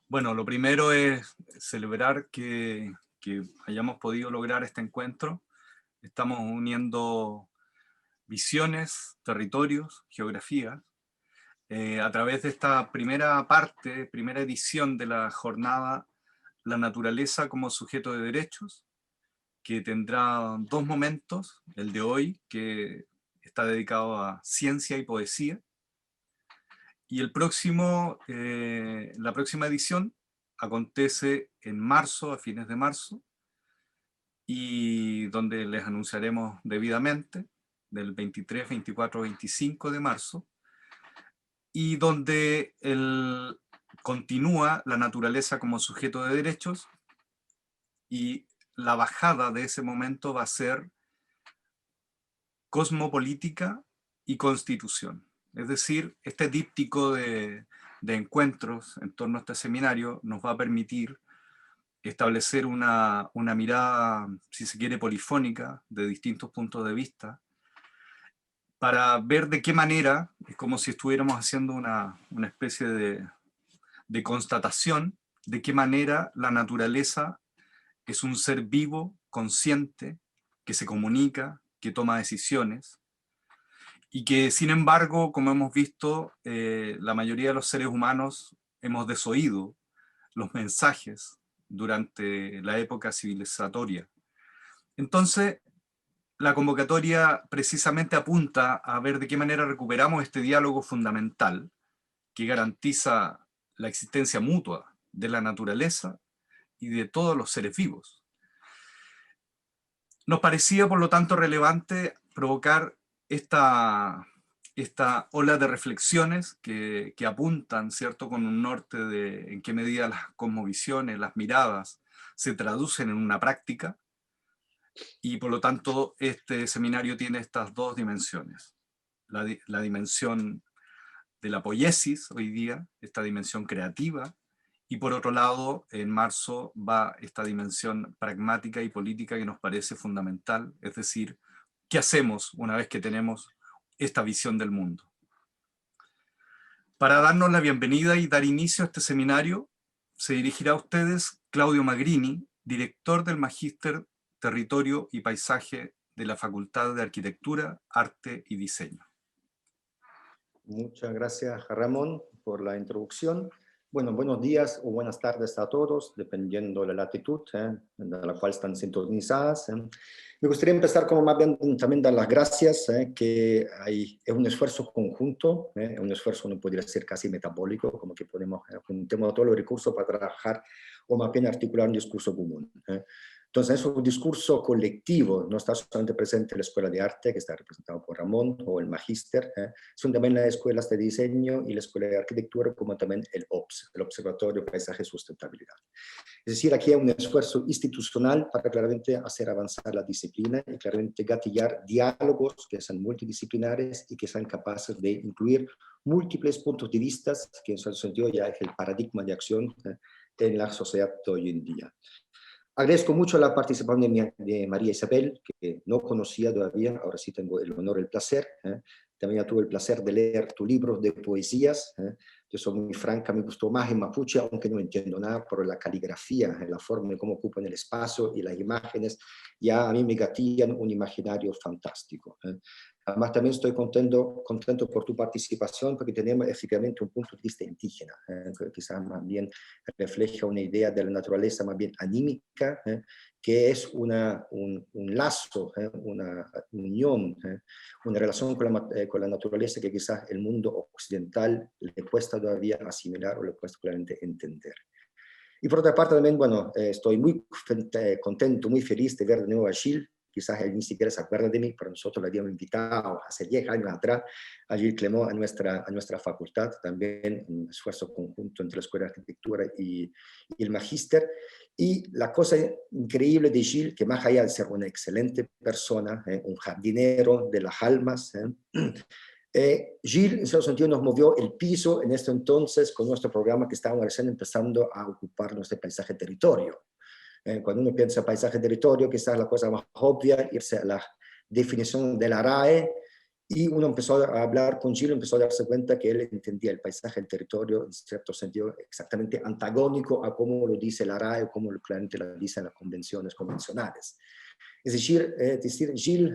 Bueno, lo primero es celebrar que hayamos podido lograr este encuentro. Estamos uniendo visiones, territorios, geografías, a través de esta primera parte, primera edición de la jornada La naturaleza como sujeto de derechos, que tendrá dos momentos, el de hoy, que está dedicado a ciencia y poesía, y la próxima edición acontece en marzo, a fines de marzo, y donde les anunciaremos debidamente, del 23, 24, 25 de marzo, y donde continúa la naturaleza como sujeto de derechos, y la bajada de ese momento va a ser cosmopolítica y constitución. Es decir, este díptico de encuentros en torno a este seminario nos va a permitir establecer una mirada, si se quiere, polifónica, de distintos puntos de vista, para ver de qué manera, es como si estuviéramos haciendo una especie de constatación, de qué manera la naturaleza es un ser vivo, consciente, que se comunica, que toma decisiones, y que sin embargo, como hemos visto, la mayoría de los seres humanos hemos desoído los mensajes durante la época civilizatoria. Entonces, la convocatoria precisamente apunta a ver de qué manera recuperamos este diálogo fundamental que garantiza la existencia mutua de la naturaleza y de todos los seres vivos. Nos parecía, por lo tanto, relevante provocar esta ola de reflexiones que apuntan, ¿cierto?, con un norte de en qué medida las cosmovisiones, las miradas, se traducen en una práctica, y por lo tanto este seminario tiene estas dos dimensiones. La dimensión de la poiesis hoy día, esta dimensión creativa, y por otro lado, en marzo va esta dimensión pragmática y política que nos parece fundamental, es decir, ¿qué hacemos una vez que tenemos esta visión del mundo? Para darnos la bienvenida y dar inicio a este seminario, se dirigirá a ustedes Claudio Magrini, director del Magíster Territorio y Paisaje de la Facultad de Arquitectura, Arte y Diseño. Muchas gracias, Ramón, por la introducción. Bueno, buenos días o buenas tardes a todos, dependiendo de la latitud de la cual están sintonizadas. Me gustaría empezar como más bien también dar las gracias, que es un esfuerzo conjunto, un esfuerzo no podría ser casi metabólico, como que ponemos, juntemos todos los recursos para trabajar o más bien articular un discurso común. Entonces, es un discurso colectivo, no está solamente presente la Escuela de Arte, que está representado por Ramón, o el Magíster, son también las escuelas de diseño y la Escuela de Arquitectura, como también el OPS, el Observatorio Paisaje y Sustentabilidad. Es decir, aquí hay un esfuerzo institucional para claramente hacer avanzar la disciplina y claramente gatillar diálogos que sean multidisciplinares y que sean capaces de incluir múltiples puntos de vista, que en cierto sentido ya es el paradigma de acción en la sociedad de hoy en día. Agradezco mucho la participación de María Isabel, que no conocía todavía, ahora sí tengo el honor y el placer. También ya tuve el placer de leer tu libro de poesías. Yo soy muy franca, me gustó más en mapuche, aunque no entiendo nada, por la caligrafía, la forma en cómo ocupan el espacio y las imágenes, ya a mí me gatillan un imaginario fantástico. Además, también estoy contento por tu participación, porque tenemos efectivamente un punto de vista indígena, que quizás más bien refleja una idea de la naturaleza más bien anímica, que es un lazo, una unión, una relación con la naturaleza que quizás el mundo occidental le cuesta todavía asimilar o le cuesta claramente entender. Y por otra parte también, bueno, estoy muy contento, muy feliz de ver de nuevo a Gilles. Quizás él ni siquiera se acuerda de mí, pero nosotros le habíamos invitado hace 10 años atrás a Gilles Clément a nuestra facultad, también un esfuerzo conjunto entre la Escuela de Arquitectura y el Magíster. Y la cosa increíble de Gilles, que más allá de ser una excelente persona, un jardinero de las almas, Gilles, en ese sentido, nos movió el piso en este entonces con nuestro programa que estábamos recién empezando a ocupar nuestro paisaje territorio. Cuando uno piensa en paisaje territorio, quizás la cosa más obvia, irse a la definición de la RAE, Y uno empezó a hablar con Gilles, empezó a darse cuenta que él entendía el paisaje, el territorio, en cierto sentido, exactamente antagónico a cómo lo dice la RAE o cómo claramente lo dicen las convenciones convencionales. Es decir, Gilles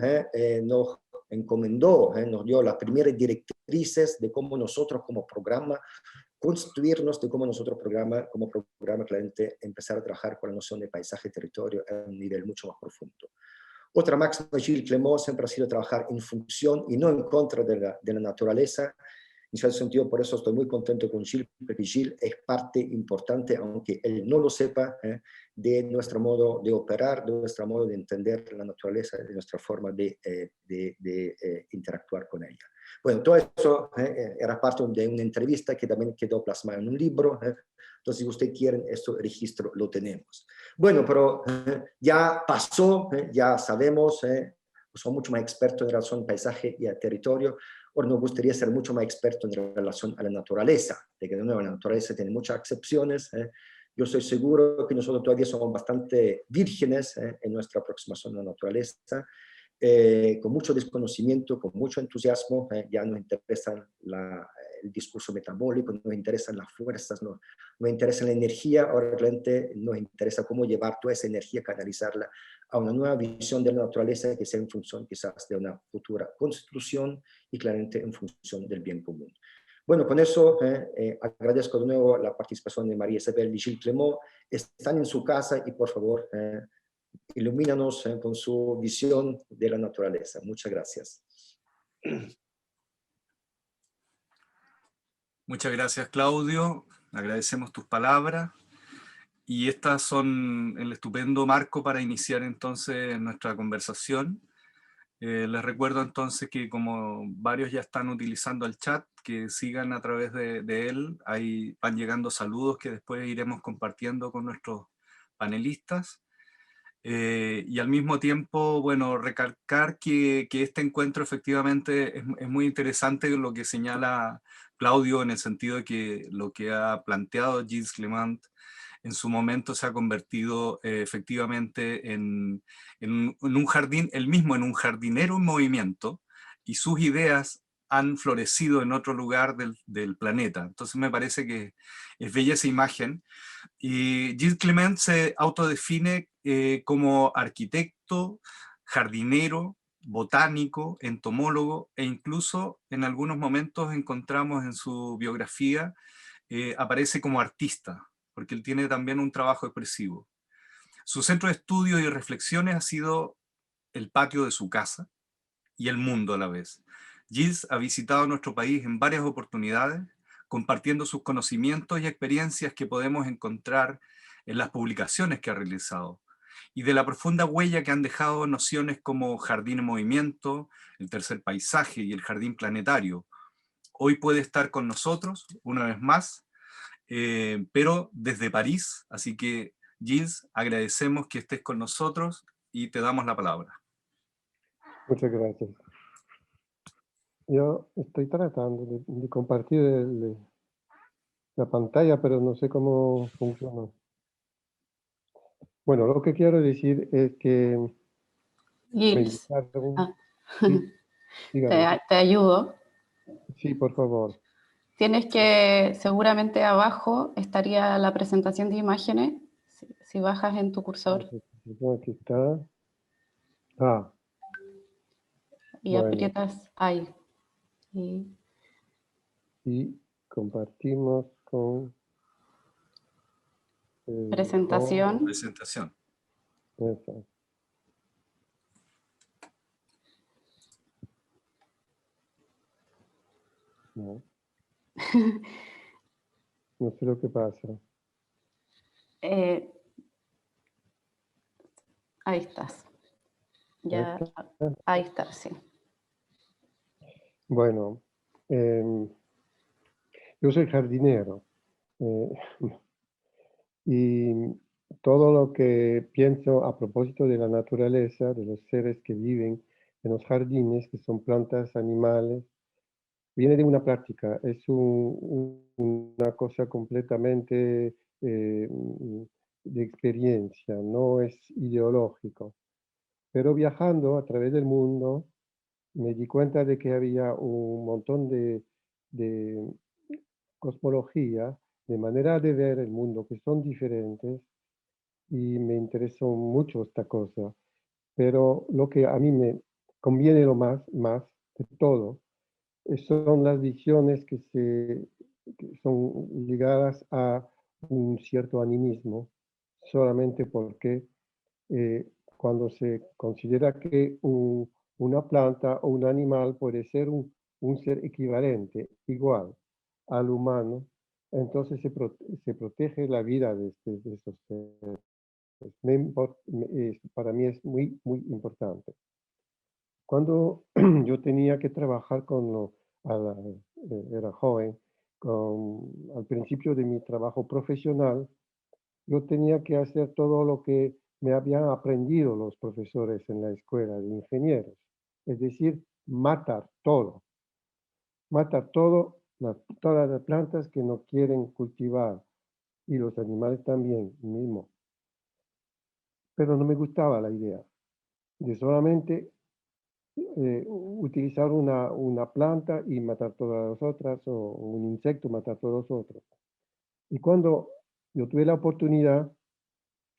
nos encomendó, nos dio las primeras directrices de cómo nosotros como programa constituirnos, de cómo nosotros como programa claramente empezar a trabajar con la noción de paisaje y territorio a un nivel mucho más profundo. Otra máxima de Gilles Clément siempre ha sido trabajar en función y no en contra de la naturaleza. En cierto sentido, por eso estoy muy contento con Gilles, porque Gilles es parte importante, aunque él no lo sepa, de nuestro modo de operar, de nuestro modo de entender la naturaleza, de nuestra forma de interactuar con ella. Bueno, todo eso era parte de una entrevista que también quedó plasmada en un libro. Entonces, si ustedes quieren, este registro lo tenemos. Bueno, pero ya pasó, ya sabemos, somos mucho más expertos en relación al paisaje y al territorio. Ahora nos gustaría ser mucho más expertos en relación a la naturaleza, de que de nuevo la naturaleza tiene muchas excepciones. Yo estoy seguro que nosotros todavía somos bastante vírgenes en nuestra aproximación a la naturaleza. Con mucho desconocimiento, con mucho entusiasmo, ya nos interesa el discurso metabólico, nos interesan las fuerzas, nos interesa la energía, ahora realmente nos interesa cómo llevar toda esa energía, canalizarla a una nueva visión de la naturaleza que sea en función quizás de una futura constitución y claramente en función del bien común. Bueno, con eso agradezco de nuevo la participación de María Isabel y Gilles Clément. Están en su casa y por favor ilumínanos con su visión de la naturaleza. Muchas gracias. Muchas gracias, Claudio. Agradecemos tus palabras. Y estas son el estupendo marco para iniciar entonces nuestra conversación. Les recuerdo entonces que como varios ya están utilizando el chat, que sigan a través de él. Ahí van llegando saludos que después iremos compartiendo con nuestros panelistas. Y al mismo tiempo, bueno, recalcar que este encuentro efectivamente es muy interesante lo que señala Claudio, en el sentido de que lo que ha planteado Gilles Clément en su momento se ha convertido efectivamente en un jardín, él mismo en un jardinero en movimiento, y sus ideas han florecido en otro lugar del planeta. Entonces me parece que es bella esa imagen. Y Gilles Clément se autodefine como arquitecto, jardinero, botánico, entomólogo, e incluso en algunos momentos encontramos en su biografía, aparece como artista, porque él tiene también un trabajo expresivo. Su centro de estudio y reflexiones ha sido el patio de su casa y el mundo a la vez. Gilles ha visitado nuestro país en varias oportunidades, compartiendo sus conocimientos y experiencias que podemos encontrar en las publicaciones que ha realizado, y de la profunda huella que han dejado nociones como jardín en movimiento, el tercer paisaje y el jardín planetario. Hoy puede estar con nosotros una vez más, pero desde París, así que Gilles, agradecemos que estés con nosotros y te damos la palabra. Muchas gracias. Yo estoy tratando de compartir la pantalla, pero no sé cómo funciona. Bueno, lo que quiero decir es que me Gilles, invitaron. Sí, dígame. te ayudo. Sí, por favor. Tienes que, seguramente abajo estaría la presentación de imágenes, si bajas en tu cursor Aquí está. Ah, y bueno. aprietas ahí. Y compartimos con... Presentación. Presentación. Eso. No. No sé lo que pasa. Ahí estás. Ya, ahí está, sí. Bueno, yo soy jardinero y todo lo que pienso a propósito de la naturaleza, de los seres que viven en los jardines, que son plantas, animales, viene de una práctica, es una cosa completamente de experiencia, no es ideológico. Pero viajando a través del mundo, me di cuenta de que había un montón de cosmología, de manera de ver el mundo que son diferentes y me interesó mucho esta cosa. Pero lo que a mí me conviene más de todo son las visiones que son ligadas a un cierto animismo, solamente porque cuando se considera que una planta o un animal puede ser un ser equivalente, igual al humano, entonces se protege la vida de estos seres. Para mí es muy importante. Cuando yo tenía que trabajar era joven, al principio de mi trabajo profesional, yo tenía que hacer todo lo que me habían aprendido los profesores en la escuela de ingenieros. Es decir, matar todas las plantas que no quieren cultivar y los animales también mismo. Pero no me gustaba la idea de solamente utilizar una planta y matar todas las otras, o un insecto matar todos los otros. Y cuando yo tuve la oportunidad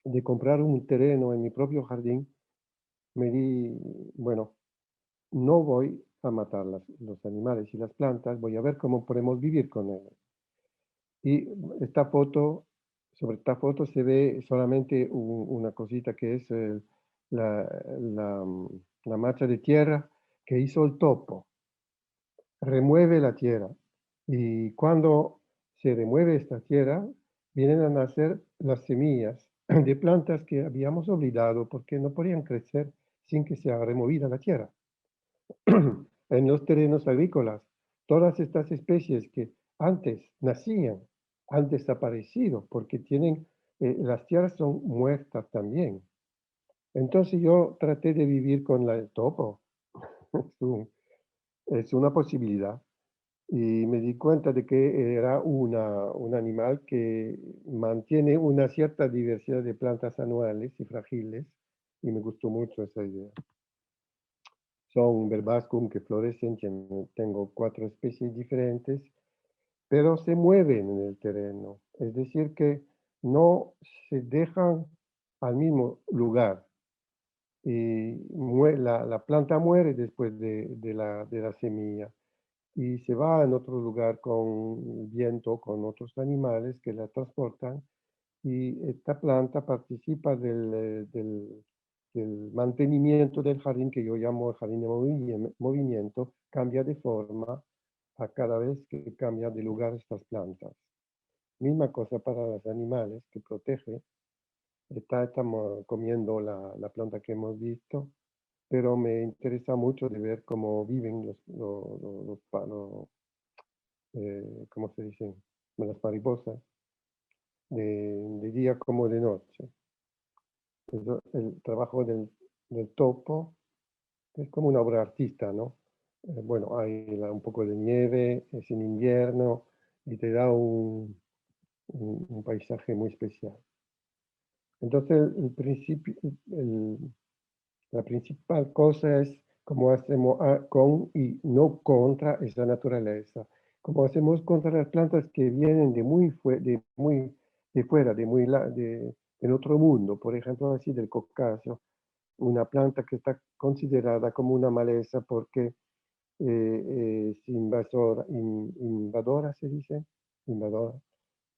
de comprar un terreno en mi propio jardín, me di, bueno, no voy a matar los animales y las plantas, voy a ver cómo podemos vivir con ellos. Y sobre esta foto se ve solamente una cosita que es la, la mancha de tierra que hizo el topo. Remueve la tierra y cuando se remueve esta tierra, vienen a nacer las semillas de plantas que habíamos olvidado porque no podían crecer sin que sea removida la tierra. En los terrenos agrícolas, todas estas especies que antes nacían han desaparecido porque las tierras son muertas también. Entonces yo traté de vivir con el topo. Es una posibilidad. Y me di cuenta de que era un animal que mantiene una cierta diversidad de plantas anuales y frágiles, y me gustó mucho esa idea. Son verbascum que florecen, tengo 4 especies diferentes, pero se mueven en el terreno, es decir, que no se dejan al mismo lugar. Y la planta muere después de la semilla y se va en otro lugar con el viento, con otros animales que la transportan, y esta planta participa del mantenimiento del jardín, que yo llamo el jardín de movimiento, cambia de forma a cada vez que cambia de lugar estas plantas. Misma cosa para los animales que protege. Estamos comiendo la planta que hemos visto, pero me interesa mucho de ver cómo viven ¿cómo se dicen? Las mariposas, de día como de noche. El trabajo del topo es como una obra artista, ¿no? Bueno, hay un poco de nieve, es en invierno y te da un paisaje muy especial. Entonces, la principal cosa es cómo hacemos con y no contra esa naturaleza. Cómo hacemos contra las plantas que vienen de fuera, del otro mundo, por ejemplo, así del Cáucaso, una planta que está considerada como una maleza porque es invadora, se dice, invadora,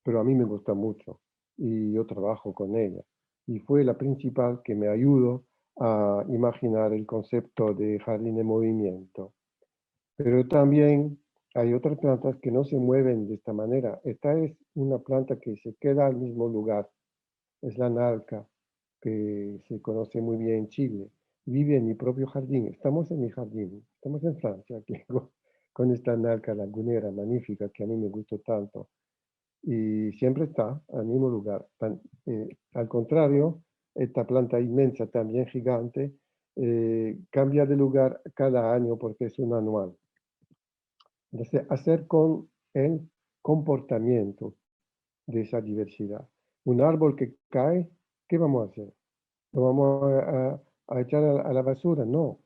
pero a mí me gusta mucho y yo trabajo con ella. Y fue la principal que me ayudó a imaginar el concepto de jardín de movimiento. Pero también hay otras plantas que no se mueven de esta manera. Esta es una planta que se queda al mismo lugar. Es la nalca, que se conoce muy bien en Chile. Vive en mi propio jardín. Estamos en mi jardín. Estamos en Francia, aquí, con esta nalca lagunera magnífica que a mí me gustó tanto. Y siempre está al mismo lugar. Al contrario, esta planta inmensa, también gigante, cambia de lugar cada año porque es un anual. Entonces, hacer con el comportamiento de esa diversidad. Un árbol que cae, ¿qué vamos a hacer? ¿Lo vamos a echar a la basura? No.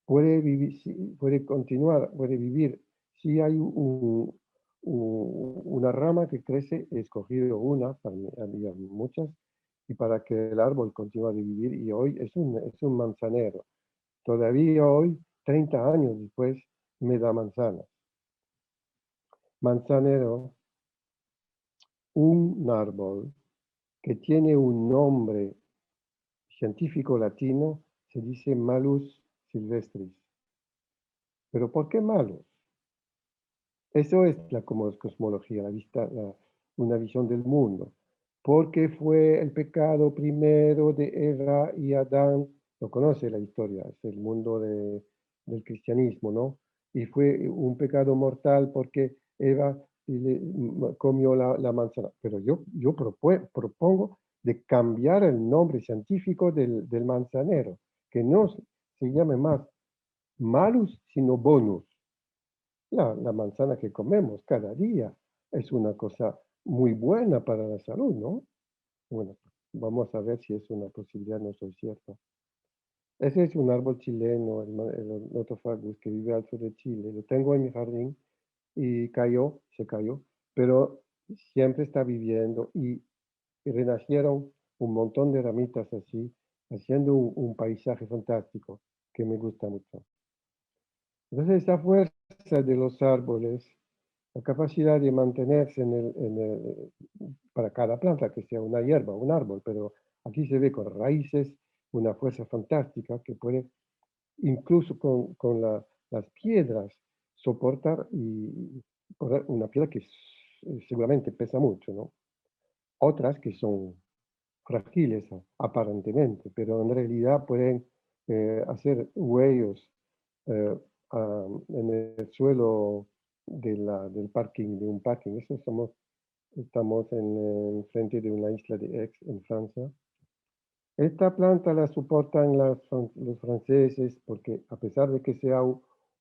puede vivir, puede continuar, puede vivir. Si hay una rama que crece, he escogido una, para mí había muchas, y para que el árbol continúe a vivir, y hoy es un manzanero. Todavía hoy, 30 años después, me da manzanas. Manzanero, un árbol que tiene un nombre científico latino, se dice Malus silvestris. ¿Pero por qué Malus? Eso es la cosmología, una visión del mundo. Porque fue el pecado primero de Eva y Adán, lo conoce la historia, es el mundo del cristianismo, ¿no? Y fue un pecado mortal porque Eva comió la manzana. Pero yo propongo de cambiar el nombre científico del manzanero, que no se llame más malus, sino bonus. La manzana que comemos cada día es una cosa muy buena para la salud, ¿no? Bueno, vamos a ver si es una posibilidad, no soy cierto. Ese es un árbol chileno, el Notofagus, que vive al sur de Chile. Lo tengo en mi jardín y se cayó, pero siempre está viviendo y renacieron un montón de ramitas así, haciendo un paisaje fantástico que me gusta mucho. Entonces, esa fuerza de los árboles, la capacidad de mantenerse para cada planta, que sea una hierba o un árbol, pero aquí se ve con raíces una fuerza fantástica que puede, incluso con las piedras, soportar una piedra que seguramente pesa mucho, ¿no? Otras que son frágiles aparentemente, pero en realidad pueden hacer huellos en el suelo del parking, de un parking. Eso estamos en frente de una isla de Aix, en Francia. Esta planta la soportan los franceses porque a pesar de que sea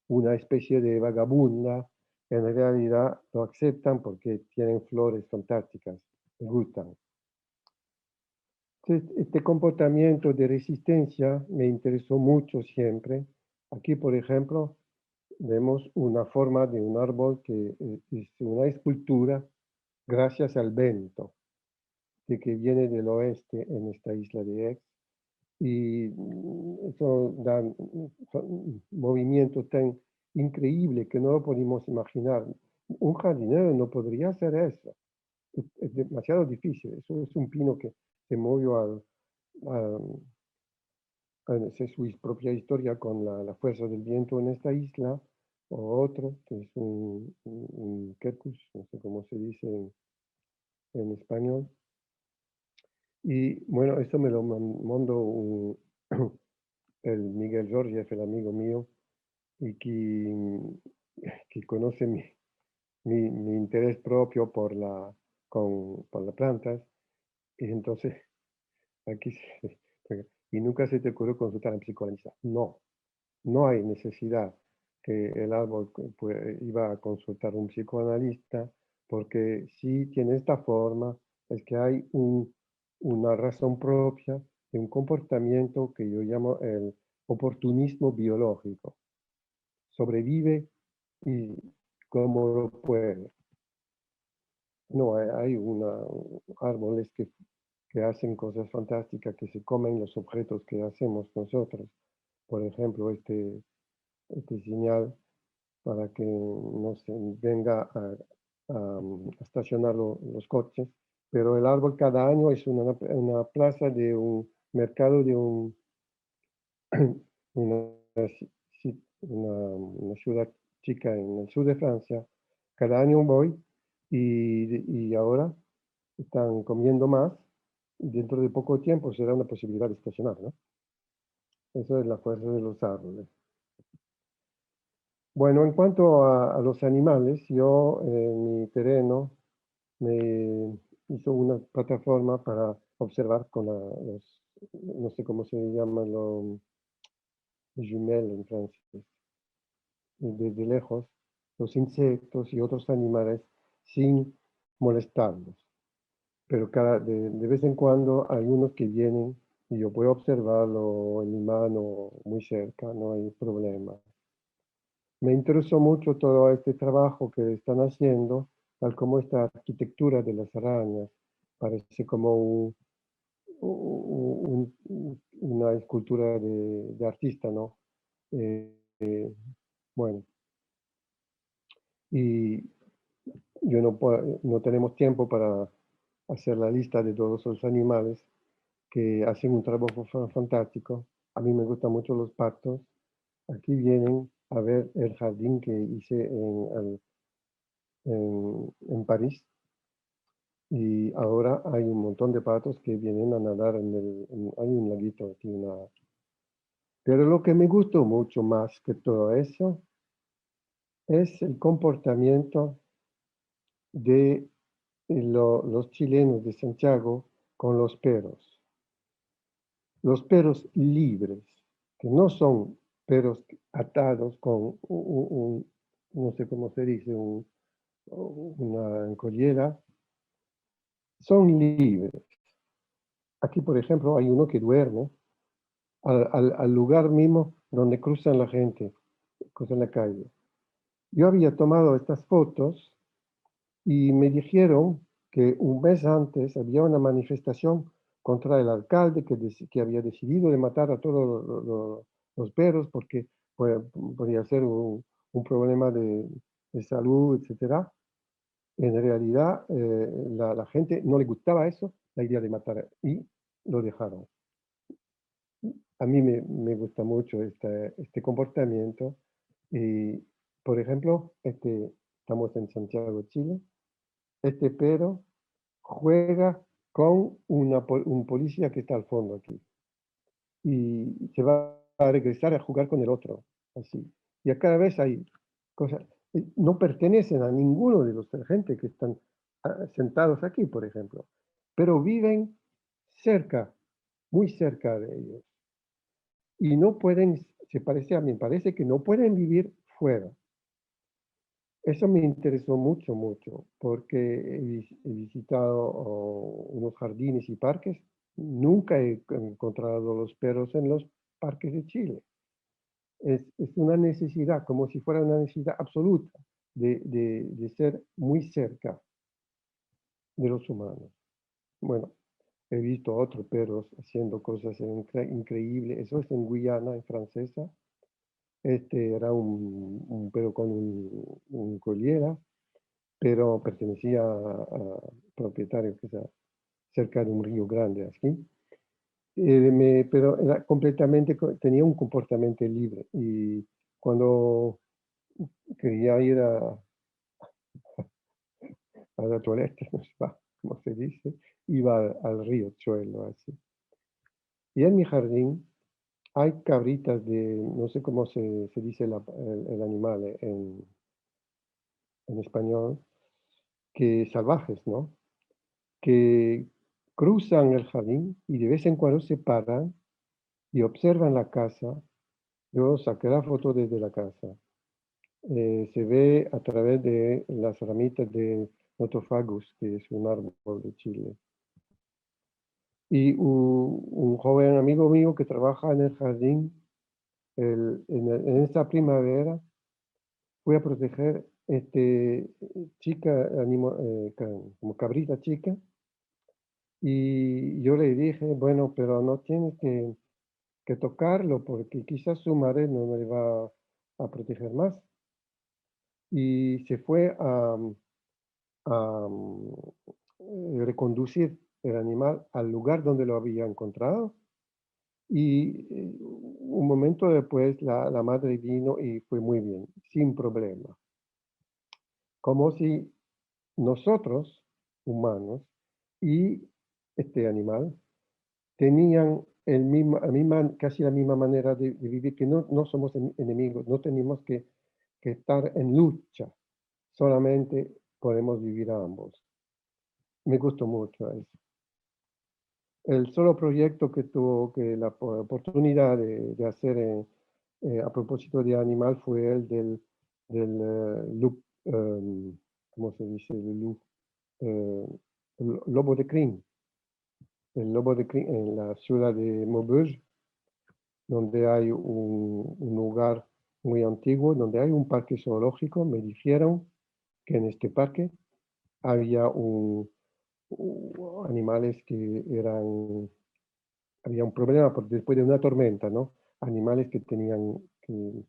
una especie de vagabunda, en realidad lo aceptan porque tienen flores fantásticas, les gustan. Este comportamiento de resistencia me interesó mucho siempre. Aquí, por ejemplo, vemos una forma de un árbol que es una escultura gracias al viento que viene del oeste en esta isla de Aix. Y eso da un movimiento tan increíble que no lo podemos imaginar. Un jardinero no podría hacer eso. Es demasiado difícil. Eso es un pino que se movió hacer su propia historia con la fuerza del viento en esta isla, o otro, que es un quercus, no sé cómo se dice en español. Y bueno, esto me lo mandó el Miguel Jorge, el amigo mío, y que conoce mi interés propio por las plantas. Y entonces, aquí, y nunca se te ocurrió consultar a un psicoanalista. No, no hay necesidad que el árbol iba a consultar a un psicoanalista, porque si tiene esta forma, es que hay una razón propia de un comportamiento que yo llamo el oportunismo biológico. Sobrevive y como lo puede. No, hay árboles que hacen cosas fantásticas, que se comen los objetos que hacemos nosotros. Por ejemplo, este señal para que no se venga a estacionar los coches, pero el árbol cada año es una plaza de un mercado de una, una ciudad chica en el sur de Francia. Cada año voy y ahora están comiendo más y dentro de poco tiempo será una posibilidad de estacionar, ¿no? Eso es la fuerza de los árboles. Bueno, en cuanto a los animales, yo en mi terreno me hizo una plataforma para observar con no sé cómo se llama, los jumelles en francés, desde lejos, los insectos y otros animales sin molestarlos. Pero de vez en cuando hay unos que vienen y yo puedo observarlo en mi mano muy cerca, no hay problema. Me interesó mucho todo este trabajo que están haciendo, tal como esta arquitectura de las arañas. Parece como una escultura de artista, ¿no? Bueno, y yo no tenemos tiempo para hacer la lista de todos los animales que hacen un trabajo fantástico. A mí me gustan mucho los patos. Aquí vienen a ver el jardín que hice en París. Y ahora hay un montón de patos que vienen a nadar hay un laguito aquí. Pero lo que me gustó mucho más que todo eso es el comportamiento de los chilenos de Santiago con los perros. Los perros libres, que no son perros atados con no sé cómo se dice, una collera, son libres. Aquí, por ejemplo, hay uno que duerme al lugar mismo donde cruzan la gente, cruzan la calle. Yo había tomado estas fotos y me dijeron que un mes antes había una manifestación contra el alcalde que había decidido de matar a todos los perros porque podía ser un problema de salud, etc. En realidad, la gente no le gustaba eso, la idea de matar, y lo dejaron. A mí me gusta mucho este comportamiento. Y, por ejemplo, estamos en Santiago, Chile. Este perro juega con un policía que está al fondo aquí. Y se va a regresar a jugar con el otro, así. Y a cada vez hay cosas. No pertenecen a ninguno de los gente que están sentados aquí, por ejemplo. Pero viven cerca, muy cerca de ellos. Y no pueden, me parece que no pueden vivir fuera. Eso me interesó mucho, mucho, porque he visitado unos jardines y parques. Nunca he encontrado los perros en los parques de Chile. Es una necesidad, como si fuera una necesidad absoluta de ser muy cerca de los humanos. Bueno, he visto otros perros haciendo cosas increíbles. Eso es en Guyana, en francesa. Este era un perro con un collera, pero pertenecía a propietarios que está cerca de un río grande aquí. Pero era completamente, tenía un comportamiento libre. Y cuando quería ir a la toileta, no sé cómo se dice, iba al río Chuelo, así. Y en mi jardín hay cabritas no sé cómo se dice el animal en español, que salvajes, ¿no? Que cruzan el jardín y de vez en cuando se paran y observan la casa. Yo saqué la foto desde la casa. Se ve a través de las ramitas de Nothofagus, que es un árbol de Chile. Y un joven amigo mío que trabaja en el jardín, en esta primavera, fue a proteger chica, como cabrita chica. Y yo le dije, bueno, pero no tienes que tocarlo porque quizás su madre no me va a proteger más. Y se fue a reconducir el animal al lugar donde lo había encontrado. Y un momento después la madre vino y fue muy bien, sin problema. Como si nosotros, humanos, y este animal tenían casi la misma manera de vivir, que no somos enemigos, no tenemos que estar en lucha, solamente podemos vivir a ambos. Me gustó mucho eso. El solo proyecto que tuvo la oportunidad de hacer a propósito de animal fue el del lobo, ¿cómo se dice? El lobo de Krim. el lobo de crin en la ciudad de Maubeuge, donde hay un lugar muy antiguo, donde hay un parque zoológico. Me dijeron que en este parque había animales que eran, había un problema después de una tormenta, ¿no? Animales que tenían que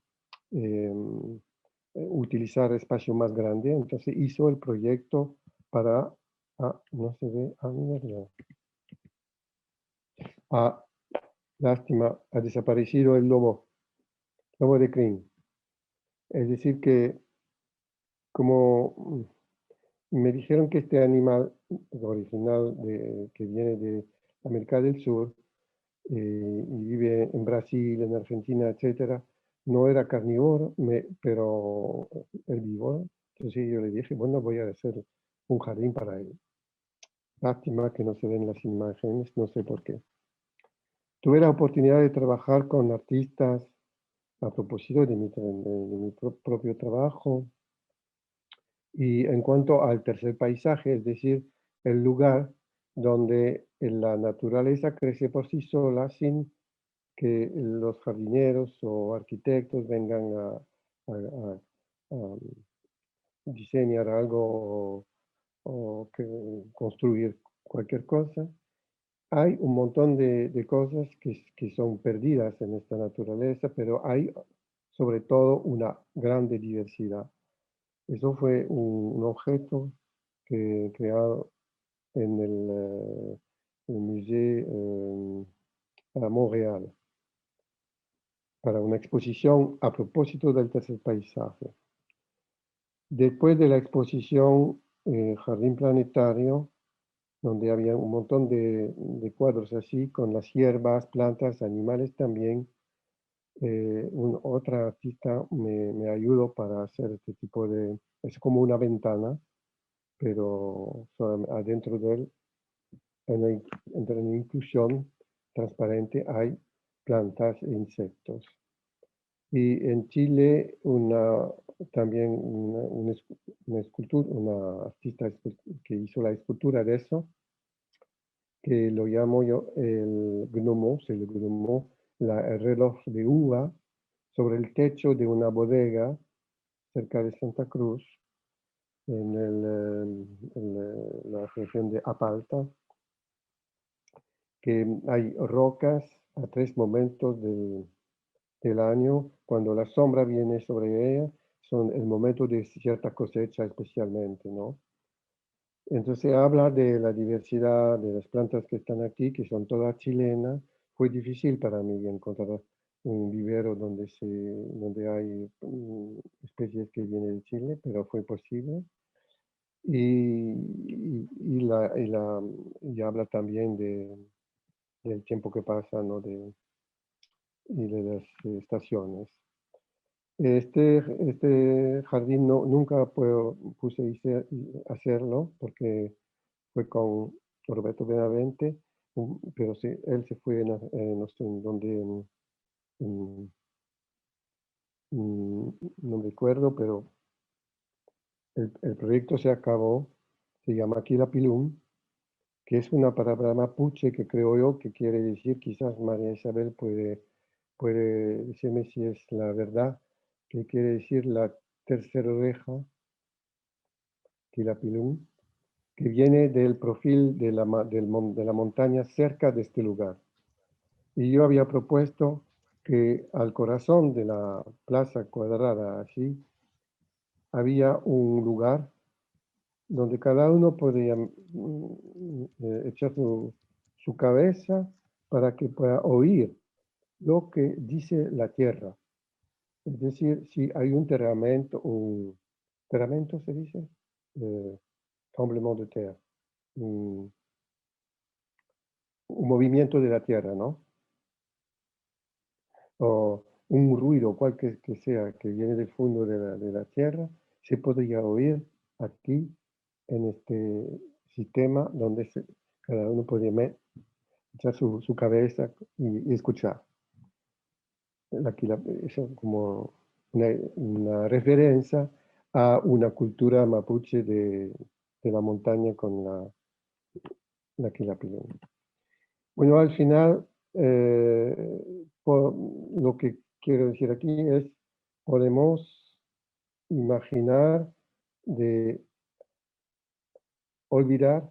utilizar espacio más grande, entonces hizo el proyecto para, no se ve, mierda. Lástima, ha desaparecido el lobo de crin. Es decir que, como me dijeron que este animal original que viene de América del Sur y vive en Brasil, en Argentina, etcétera, no era carnívoro, pero herbívoro. Entonces yo le dije, bueno, voy a hacer un jardín para él. Lástima que no se ven las imágenes, no sé por qué. Tuve la oportunidad de trabajar con artistas a propósito de mi propio trabajo. Y en cuanto al tercer paisaje, es decir, el lugar donde la naturaleza crece por sí sola sin que los jardineros o arquitectos vengan a diseñar algo o construir cualquier cosa. Hay un montón de cosas que son perdidas en esta naturaleza, pero hay sobre todo una grande diversidad. Eso fue un objeto creado en el museo a Montreal para una exposición a propósito del tercer paisaje. Después de la exposición Jardín Planetario, donde había un montón de cuadros así, con las hierbas, plantas, animales también, otra artista me ayudó para hacer este tipo es como una ventana, pero adentro de él, en la inclusión transparente, hay plantas e insectos. Y en Chile, también una escultura, una artista que hizo la escultura de eso, que lo llamo yo el gnomo, el reloj de uva, sobre el techo de una bodega cerca de Santa Cruz, en la región de Apalta, que hay rocas a 3 momentos del año, cuando la sombra viene sobre ella, son el momento de cierta cosecha especialmente, ¿no? Entonces habla de la diversidad de las plantas que están aquí, que son todas chilenas. Fue difícil para mí encontrar un vivero donde hay especies que vienen de Chile, pero fue posible. Y habla también del tiempo que pasa, ¿no? Y de las estaciones. Este jardín nunca puse hacerlo porque fue con Roberto Benavente, pero sí, él se fue, no sé en dónde, no recuerdo, pero el proyecto se acabó, se llama Quilapilún, que es una palabra mapuche que creo yo que quiere decir, quizás María Isabel puede decirme si es la verdad, que quiere decir la tercera oreja, Quilapilún, que viene del perfil de la montaña cerca de este lugar. Y yo había propuesto que al corazón de la plaza cuadrada, así, había un lugar donde cada uno podía echar su cabeza para que pueda oír lo que dice la tierra. Es decir, si hay un terremoto se dice, tremblement de terre, un movimiento de la tierra, ¿no? O un ruido, cualquier que sea, que viene del fondo de la tierra, se podría oír aquí en este sistema donde cada uno podría echar su cabeza y escuchar. Eso como una referencia a una cultura mapuche de la montaña con la Quilapilún. Bueno, al final, lo que quiero decir aquí es, podemos imaginar de olvidar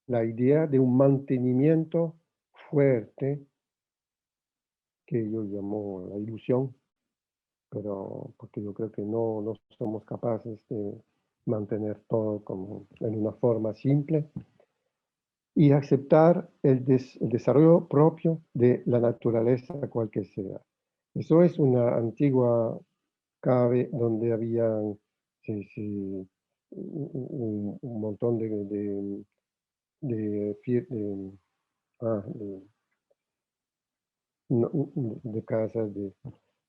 la idea de un mantenimiento fuerte, que yo llamo la ilusión, pero porque yo creo que no somos capaces de mantener todo como en una forma simple, y aceptar el desarrollo propio de la naturaleza, cual que sea. Eso es una antigua cave donde había sí, sí, un montón de, de, de casas,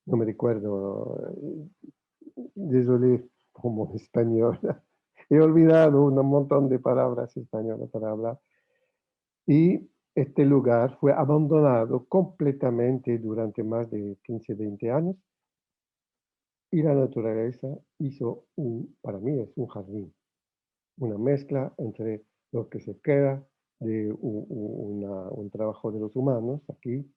no me recuerdo, désolé como español. He olvidado un montón de palabras españolas para hablar. Y este lugar fue abandonado completamente durante más de 15, 20 años. Y la naturaleza hizo para mí es un jardín, una mezcla entre lo que se queda de un trabajo de los humanos aquí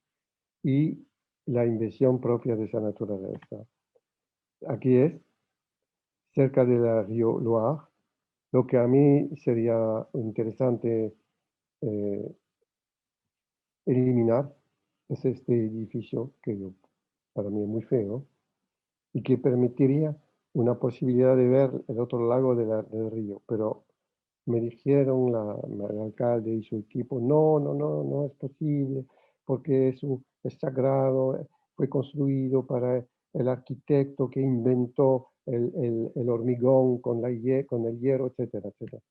y la invención propia de esa naturaleza. Aquí es, cerca de la río Loire, lo que a mí sería interesante eh, eliminar es este edificio que para mí es muy feo y que permitiría una posibilidad de ver el otro lado del río, pero me dijeron el alcalde y su equipo, no es posible, porque es sagrado, fue construido para el arquitecto que inventó el hormigón con el hierro, etcétera, etcétera.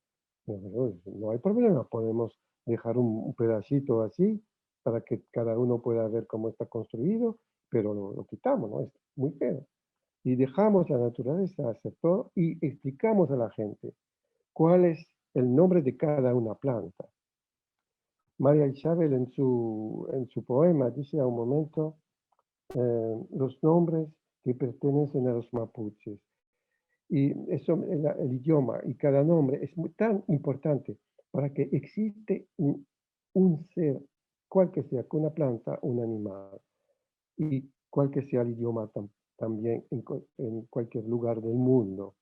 No hay problema, podemos dejar un pedacito así para que cada uno pueda ver cómo está construido, pero lo quitamos, ¿no? Es muy feo. Y dejamos la naturaleza hacer todo y explicamos a la gente cuál es el nombre de cada una planta. María Isabel en su poema dice a un momento los nombres que pertenecen a los mapuches. Y eso, el idioma y cada nombre es tan importante para que existe un ser, cual que sea, una planta, un animal, y cual que sea el idioma también en cualquier lugar del mundo.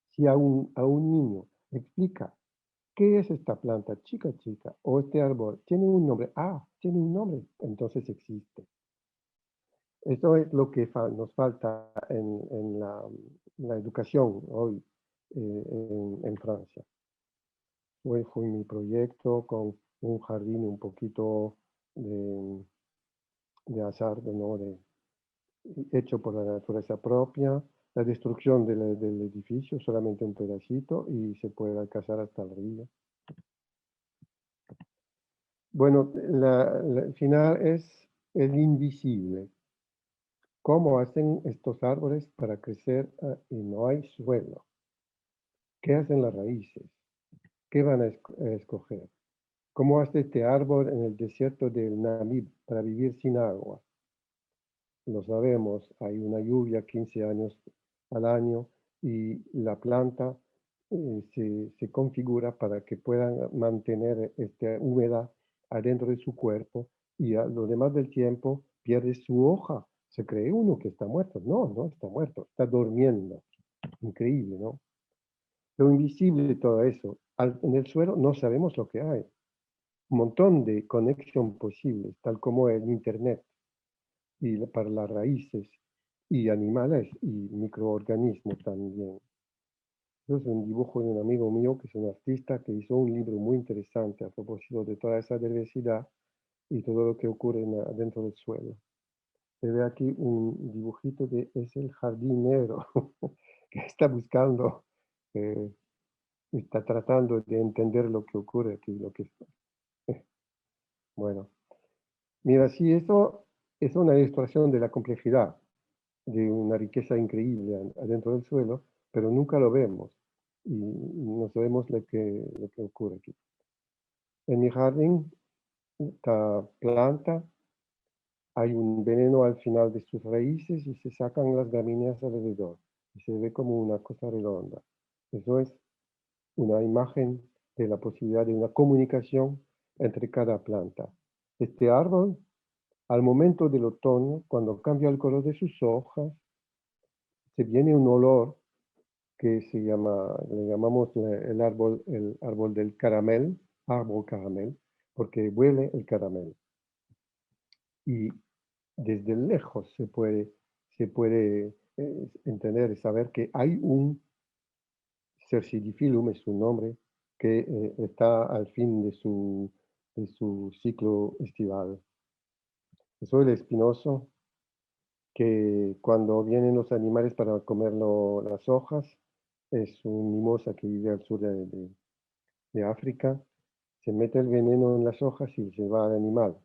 Si a un niño explica qué es esta planta, chica, o este árbol, tiene un nombre, tiene un nombre, entonces existe. Eso es lo que nos falta en la educación hoy en Francia. Fue mi proyecto con un jardín un poquito de azar, ¿no? Hecho por la naturaleza propia, la destrucción del edificio, solamente un pedacito, y se puede alcanzar hasta el río. Bueno, el final es el invisible. ¿Cómo hacen estos árboles para crecer y no hay suelo? ¿Qué hacen las raíces? ¿Qué van a escoger? ¿Cómo hace este árbol en el desierto del Namib para vivir sin agua? Lo sabemos, hay una lluvia 15 años al año y la planta se configura para que puedan mantener esta humedad adentro de su cuerpo y a lo demás del tiempo pierde su hoja. Se cree uno que está muerto. No está muerto, está durmiendo. Increíble, ¿no? Lo invisible de todo eso. En el suelo no sabemos lo que hay. Un montón de conexión posibles, tal como el Internet y para las raíces y animales y microorganismos también. Eso es un dibujo de un amigo mío que es un artista que hizo un libro muy interesante a propósito de toda esa diversidad y todo lo que ocurre dentro del suelo. Se ve aquí un dibujito es el jardinero que está buscando, eh, está tratando de entender lo que ocurre aquí, bueno. Mira, sí, eso es una ilustración de la complejidad, de una riqueza increíble adentro del suelo, pero nunca lo vemos y no sabemos lo que ocurre aquí. En mi jardín, esta planta, hay un veneno al final de sus raíces y se sacan las gramíneas alrededor y se ve como una cosa redonda. Eso es una imagen de la posibilidad de una comunicación entre cada planta. Este árbol, al momento del otoño, cuando cambia el color de sus hojas, se viene un olor que le llamamos el árbol del caramel, árbol caramel, porque huele el caramel. Y desde lejos se puede entender y saber que hay un Cercidifilum, es su nombre, que está al fin de su ciclo estival. Eso es el espinoso, que cuando vienen los animales para comer las hojas, es un mimosa que vive al sur de África, se mete el veneno en las hojas y se va al animal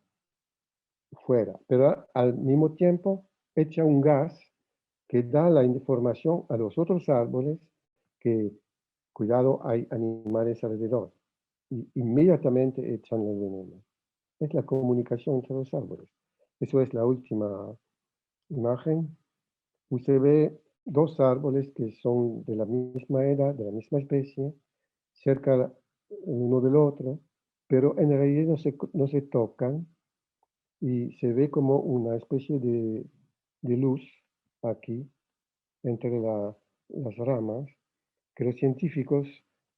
fuera, pero al mismo tiempo echa un gas que da la información a los otros árboles que, cuidado, hay animales alrededor, y inmediatamente echan el veneno. Es la comunicación entre los árboles. Eso es la última imagen. Usted ve dos árboles que son de la misma edad, de la misma especie, cerca el uno del otro, pero en realidad no se tocan, y se ve como una especie de luz aquí entre las ramas, que los científicos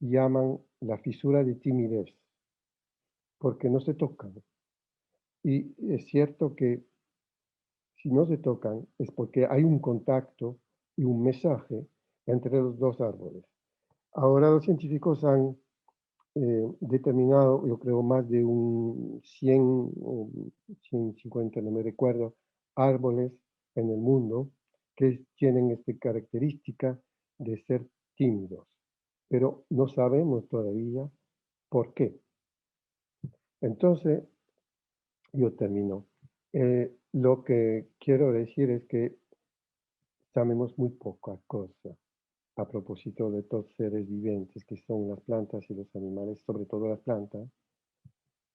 llaman la fisura de timidez, porque no se tocan. Y es cierto que si no se tocan es porque hay un contacto y un mensaje entre los dos árboles. Ahora los científicos han determinado, yo creo, más de un 100 o 150, no me recuerdo, árboles en el mundo que tienen esta característica de ser tímidos, pero no sabemos todavía por qué. Entonces, yo termino. Lo que quiero decir es que sabemos muy poca cosa a propósito de estos seres vivientes que son las plantas y los animales, sobre todo las plantas,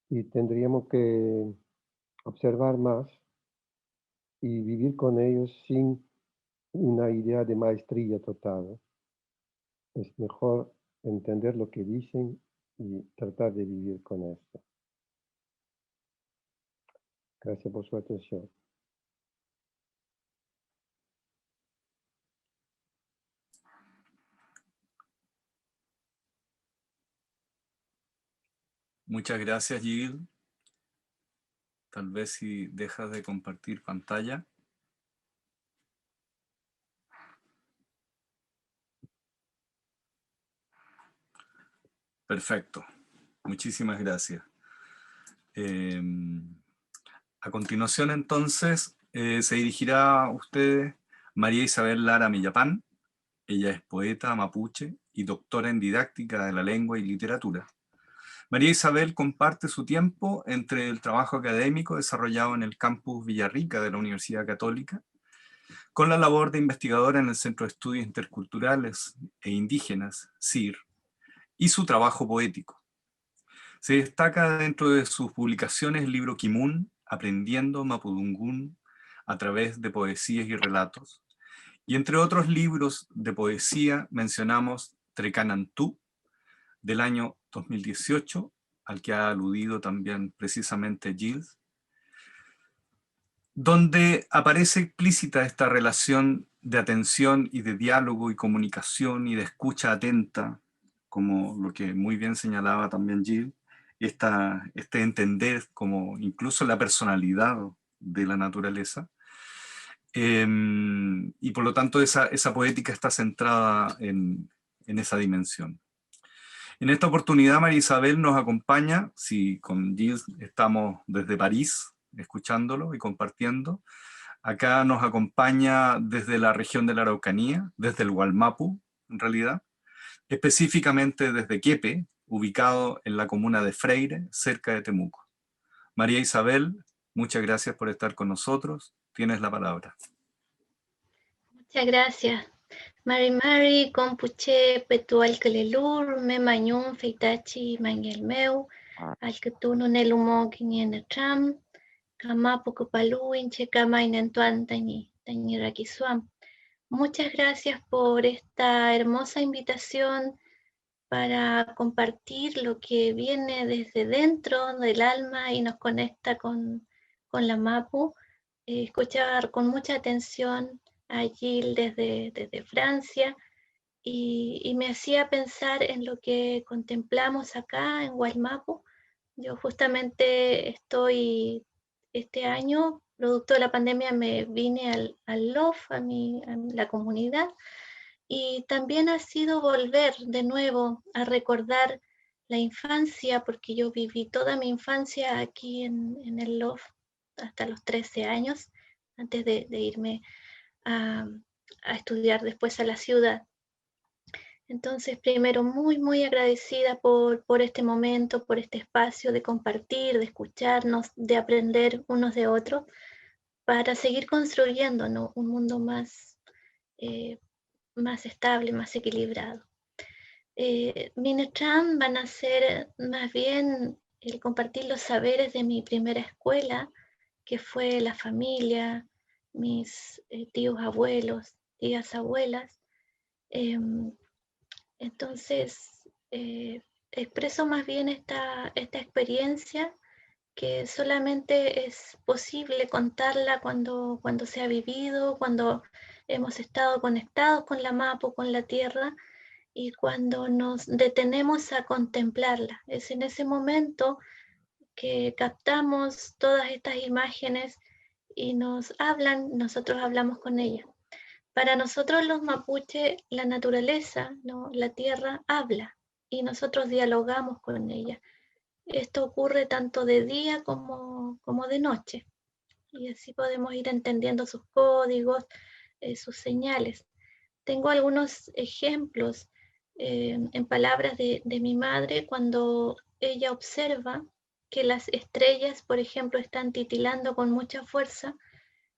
y tendríamos que observar más y vivir con ellos sin una idea de maestría total. Es mejor entender lo que dicen y tratar de vivir con esto. Gracias por su atención. Muchas gracias, Gil. Tal vez si dejas de compartir pantalla. Perfecto. Muchísimas gracias. A continuación, entonces, se dirigirá a ustedes María Isabel Lara Millapán. Ella es poeta mapuche y doctora en didáctica de la lengua y literatura. María Isabel comparte su tiempo entre el trabajo académico desarrollado en el campus Villarrica de la Universidad Católica, con la labor de investigadora en el Centro de Estudios Interculturales e Indígenas, CIR, y su trabajo poético. Se destaca dentro de sus publicaciones el libro Kimun, Aprendiendo Mapudungún a través de poesías y relatos, y entre otros libros de poesía mencionamos Trecanantú, del año 2018, al que ha aludido también precisamente Gilles, donde aparece explícita esta relación de atención y de diálogo y comunicación y de escucha atenta, como lo que muy bien señalaba también Gilles, este entender como incluso la personalidad de la naturaleza, y por lo tanto esa poética está centrada en esa dimensión. En esta oportunidad María Isabel nos acompaña, si con Gilles estamos desde París, escuchándolo y compartiendo. Acá nos acompaña desde la región de la Araucanía, desde el Gualmapu, en realidad, específicamente desde Quiepe, ubicado en la comuna de Freire, cerca de Temuco. María Isabel, muchas gracias por estar con nosotros. Tienes la palabra. Muchas gracias. Mari, compuche, petual kelelur, me mañón, feitachi, mangelmeu, al que tú no nelumo, quiniena tram, Kamapu Kupaluin, Chekamainentuan Tañi Rakisuam. Muchas gracias por esta hermosa invitación para compartir lo que viene desde dentro del alma y nos conecta con la Mapu. Escuchar con mucha atención a Gil desde Francia y me hacía pensar en lo que contemplamos acá en Waimapu. Yo justamente estoy este año, producto de la pandemia, me vine al LOF, a la comunidad, y también ha sido volver de nuevo a recordar la infancia, porque yo viví toda mi infancia aquí en el LOF hasta los 13 años, antes de irme a estudiar después a la ciudad. Entonces, primero, muy agradecida por este momento, por este espacio de compartir, de escucharnos, de aprender unos de otros, para seguir construyendo, ¿no?, un mundo más estable, más equilibrado. Minetran van a ser más bien el compartir los saberes de mi primera escuela, que fue la familia, mis tíos abuelos, tías abuelas. Entonces, expreso más bien esta experiencia, que solamente es posible contarla cuando se ha vivido, cuando hemos estado conectados con la Mapu, con la tierra, y cuando nos detenemos a contemplarla. Es en ese momento que captamos todas estas imágenes y nos hablan, nosotros hablamos con ellas. Para nosotros los mapuche, la naturaleza, ¿no?, la tierra, habla y nosotros dialogamos con ella. Esto ocurre tanto de día como de noche, y así podemos ir entendiendo sus códigos, sus señales. Tengo algunos ejemplos en palabras de mi madre, cuando ella observa que las estrellas, por ejemplo, están titilando con mucha fuerza,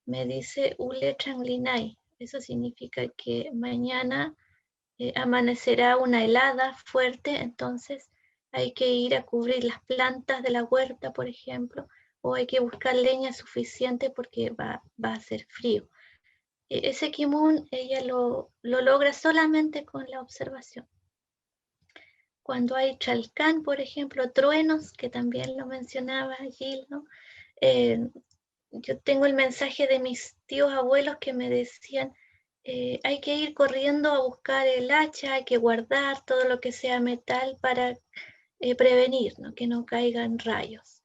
me dice Ule Changlinay. Eso significa que mañana amanecerá una helada fuerte, entonces hay que ir a cubrir las plantas de la huerta, por ejemplo, o hay que buscar leña suficiente porque va a hacer frío. Ese kimun ella lo logra solamente con la observación. Cuando hay chalcán, por ejemplo, truenos, que también lo mencionaba Gil, ¿no? Yo tengo el mensaje de mis tíos abuelos que me decían, hay que ir corriendo a buscar el hacha, hay que guardar todo lo que sea metal para prevenir, ¿no?, que no caigan rayos.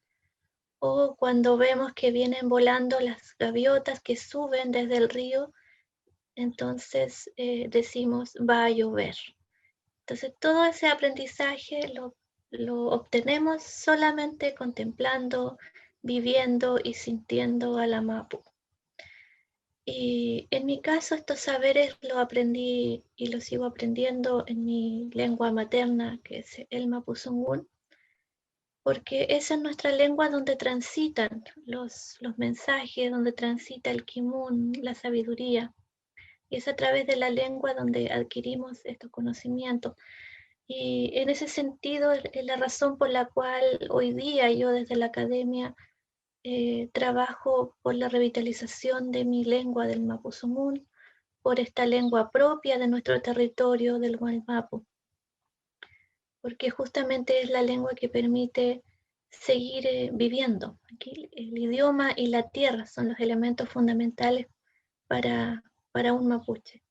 O cuando vemos que vienen volando las gaviotas que suben desde el río, entonces decimos, va a llover. Entonces todo ese aprendizaje lo obtenemos solamente contemplando, viviendo y sintiendo a la Mapu. Y en mi caso estos saberes los aprendí y los sigo aprendiendo en mi lengua materna, que es el Mapuzungún, porque esa es nuestra lengua donde transitan los mensajes, donde transita el kimun, la sabiduría. Y es a través de la lengua donde adquirimos estos conocimientos. Y en ese sentido es la razón por la cual hoy día yo desde la academia trabajo por la revitalización de mi lengua del Mapuzungún, por esta lengua propia de nuestro territorio del Waimapu, porque justamente es la lengua que permite seguir viviendo. Aquí el idioma y la tierra son los elementos fundamentales para un mapuche.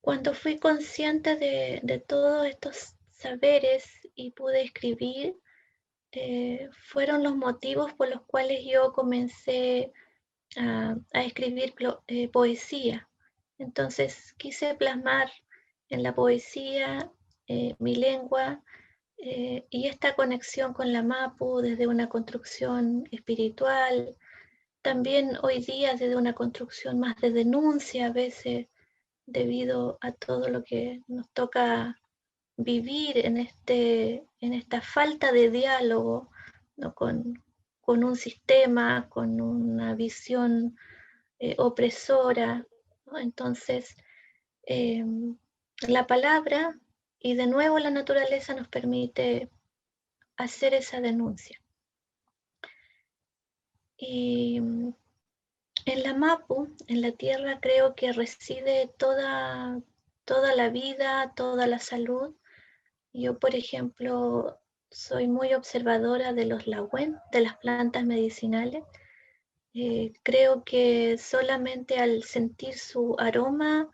Cuando fui consciente de todos estos saberes y pude escribir, fueron los motivos por los cuales yo comencé a escribir poesía. Entonces quise plasmar en la poesía mi lengua y esta conexión con la Mapu desde una construcción espiritual, también hoy día desde una construcción más de denuncia a veces, debido a todo lo que nos toca vivir en esta falta de diálogo, ¿no?, con un sistema, con una visión opresora, ¿no? Entonces, la palabra y de nuevo la naturaleza nos permite hacer esa denuncia. Y en la Mapu, en la tierra, creo que reside toda toda la vida, toda la salud. Yo, por ejemplo, soy muy observadora de los lawen, de las plantas medicinales. Creo que solamente al sentir su aroma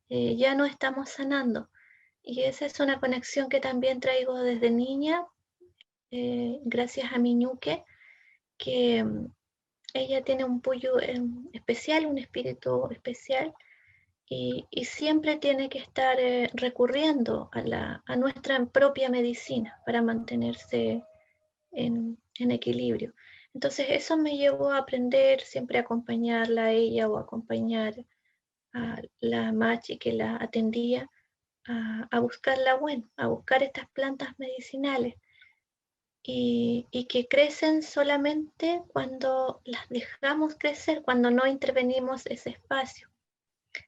ya no estamos sanando. Y esa es una conexión que también traigo desde niña, gracias a mi ñuque, que ella tiene un puyo especial, un espíritu especial, y siempre tiene que estar recurriendo a nuestra propia medicina para mantenerse en equilibrio. Entonces eso me llevó a aprender siempre a acompañarla a ella o acompañar a la machi que la atendía a buscar a buscar estas plantas medicinales y que crecen solamente cuando las dejamos crecer, cuando no intervenimos ese espacio.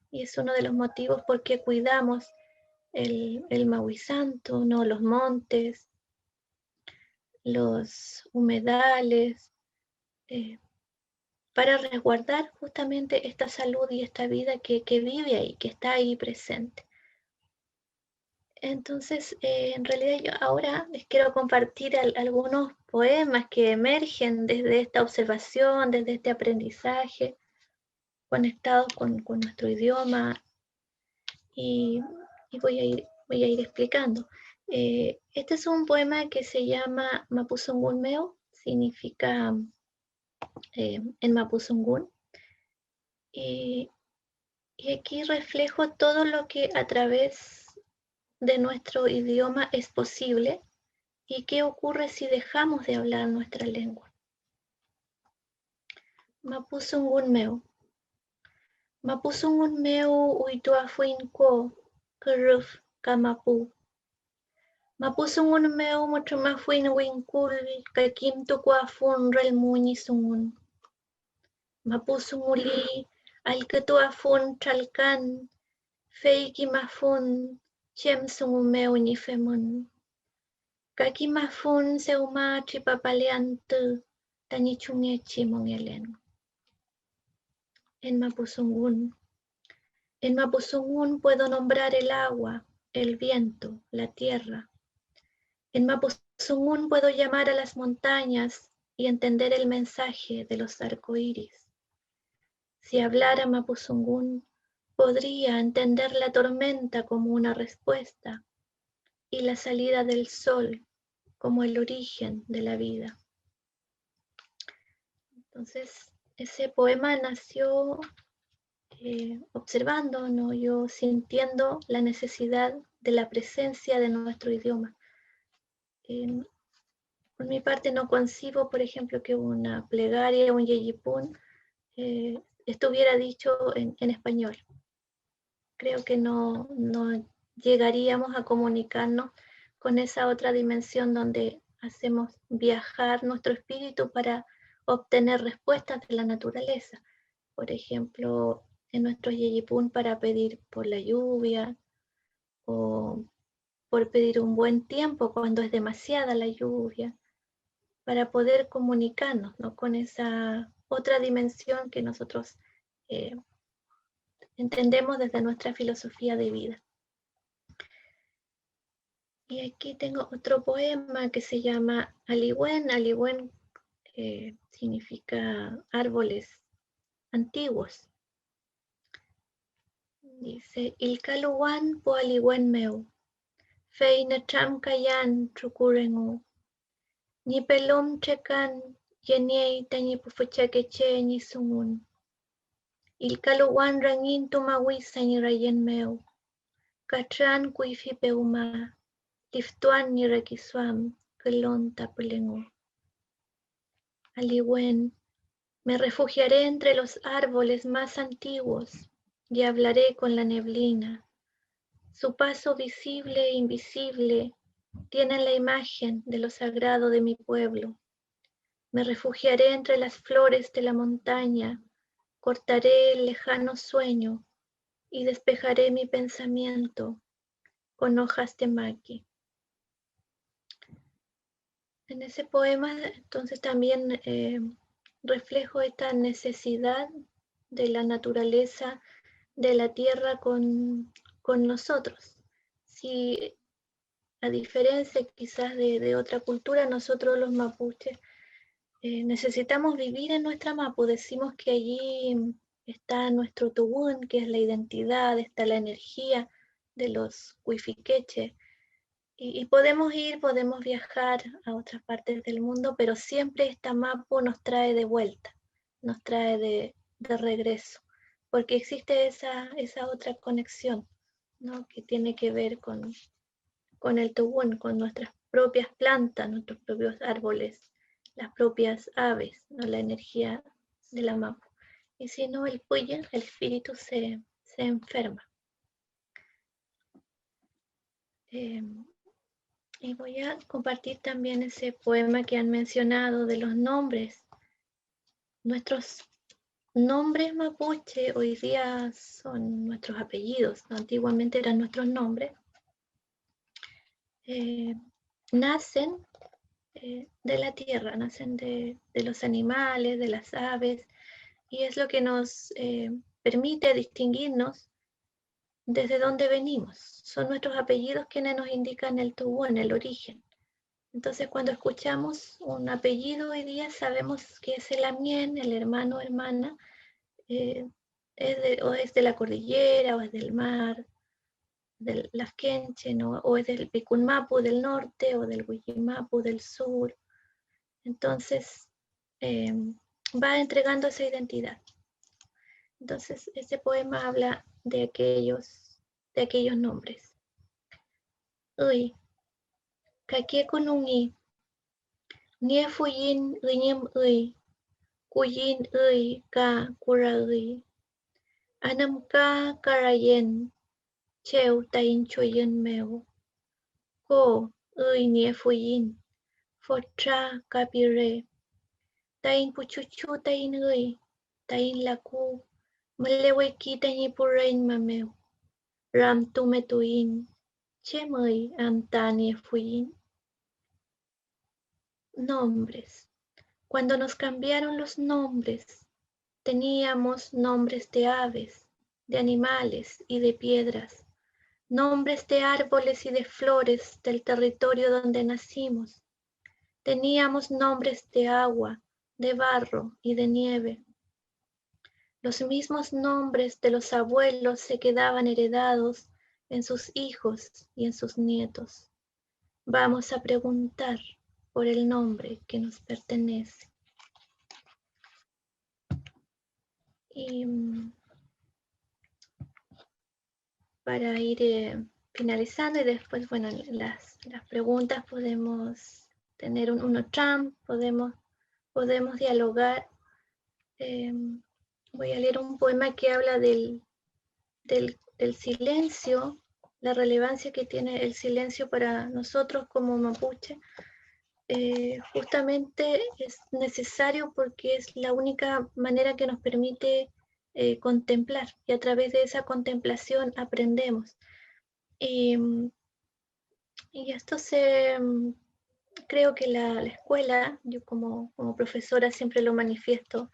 Y es uno de los motivos por qué cuidamos el Maui Santo, ¿no? Los montes, los humedales, para resguardar justamente esta salud y esta vida que vive ahí, que está ahí presente. Entonces, en realidad yo ahora les quiero compartir algunos poemas que emergen desde esta observación, desde este aprendizaje, conectados con nuestro idioma, y voy a ir explicando. Este es un poema que se llama Mapuzungún Meo, significa en Mapuzungún, y aquí reflejo todo lo que a través de nuestro idioma es posible y qué ocurre si dejamos de hablar nuestra lengua. Mapuzungún Meo. Mapuzungún Meo Uituafuin Ko Kuruf Kamapu. Mapuzungún Meo Mutumafuin Winkul Kakim Tukuafun Relmuni Sungun. Mapuzunguli Alkatuafun Chalkan Feiki Mafun Chem Sungumeo Nifemun. Kaki Mafun Seuma Chipapaleantu Tanichunge Chimongelen. En Mapuzungún. En Mapuzungún puedo nombrar el agua, el viento, la tierra. En Mapuzungún puedo llamar a las montañas y entender el mensaje de los arcoíris. Si hablara Mapuzungún, podría entender la tormenta como una respuesta y la salida del sol como el origen de la vida. Entonces, ese poema nació observando, ¿no? Yo sintiendo la necesidad de la presencia de nuestro idioma. Por mi parte no concibo, por ejemplo, que una plegaria, un yeyipún, estuviera dicho en español. Creo que no llegaríamos a comunicarnos con esa otra dimensión donde hacemos viajar nuestro espíritu para obtener respuestas de la naturaleza. Por ejemplo, en nuestros yeyipún para pedir por la lluvia o por pedir un buen tiempo cuando es demasiada la lluvia, para poder comunicarnos, ¿no? Con esa otra dimensión que nosotros entendemos desde nuestra filosofía de vida. Y aquí tengo otro poema que se llama Aliwen. Aliwen significa árboles antiguos. Dice, Ilkaluwan po aliwen meu, fei na cham kayan trukurengu, ni pelom chekan, yeniei tani pufuchakeche ni sungun. Ilkaluwan rangin tumawisa ni rayen meu, katran kuifi peuma, tiftuan ni rakiswam, kelon tapulengu. Aliwen, me refugiaré entre los árboles más antiguos y hablaré con la neblina. Su paso visible e invisible tienen la imagen de lo sagrado de mi pueblo. Me refugiaré entre las flores de la montaña, cortaré el lejano sueño y despejaré mi pensamiento con hojas de maqui. En ese poema, entonces, también reflejo esta necesidad de la naturaleza, de la tierra con con nosotros. Si a diferencia quizás de otra cultura, nosotros los mapuches necesitamos vivir en nuestra mapu. Decimos que allí está nuestro tubún, que es la identidad, está la energía de los huifiqueche. Y podemos ir, podemos viajar a otras partes del mundo, pero siempre esta mapu nos trae de vuelta, nos trae de regreso, porque existe esa otra conexión, ¿no? Que tiene que ver con el tubún, con nuestras propias plantas, nuestros propios árboles, las propias aves, ¿no? La energía de la mapu. Y si no, el puyen, el espíritu se enferma. Y voy a compartir también ese poema que han mencionado de los nombres. Nuestros nombres mapuche hoy día son nuestros apellidos, ¿no? Antiguamente eran nuestros nombres. Nacen de la tierra, nacen de los animales, de las aves, y es lo que nos permite distinguirnos desde dónde venimos. Son nuestros apellidos quienes nos indican el tubún, el origen. Entonces, cuando escuchamos un apellido hoy día, sabemos que es el amien, el hermano o hermana, o es de la cordillera, o es del mar, del Lafkenche, ¿no? O es del Picunmapu del norte, o del Huillimapu del sur. Entonces, va entregando esa identidad. Entonces, este poema habla de aquellos nombres. Uy, kakie kunungi, nie fuyin unyem uy, kuyin uy ka kura uy, anam ka karayen, cheu tain choyen meu, ko uy nie fuyin, fotra kapire, tain puchuchu tain uy, tain laku, meleweki tain purain mameu, ram tumetuin, chemui antanie fuyin. Nombres. Cuando nos cambiaron los nombres, teníamos nombres de aves, de animales y de piedras, nombres de árboles y de flores del territorio donde nacimos. Teníamos nombres de agua, de barro y de nieve. Los mismos nombres de los abuelos se quedaban heredados en sus hijos y en sus nietos. Vamos a preguntar por el nombre que nos pertenece. Y para ir finalizando y después, bueno, las preguntas podemos tener un tram, podemos dialogar. Voy a leer un poema que habla del silencio, la relevancia que tiene el silencio para nosotros como mapuche. Justamente es necesario porque es la única manera que nos permite contemplar, y a través de esa contemplación aprendemos. Y esto creo que la escuela, yo como profesora siempre lo manifiesto,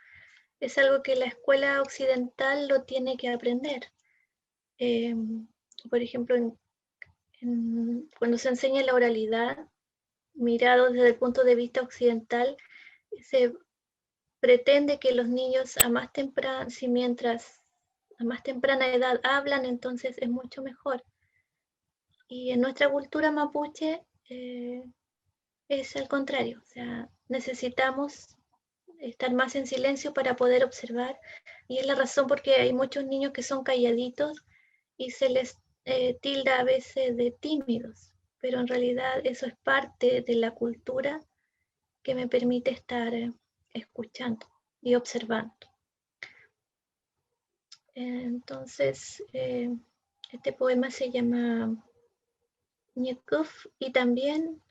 es algo que la escuela occidental lo tiene que aprender. Por ejemplo, cuando se enseña la oralidad, mirado desde el punto de vista occidental, se pretende que los niños a más temprana edad hablan, entonces es mucho mejor. Y en nuestra cultura mapuche es al contrario, o sea, necesitamos estar más en silencio para poder observar, y es la razón porque hay muchos niños que son calladitos y se les tilda a veces de tímidos, pero en realidad eso es parte de la cultura que me permite estar escuchando y observando. Entonces, este poema se llama Ñekuf y también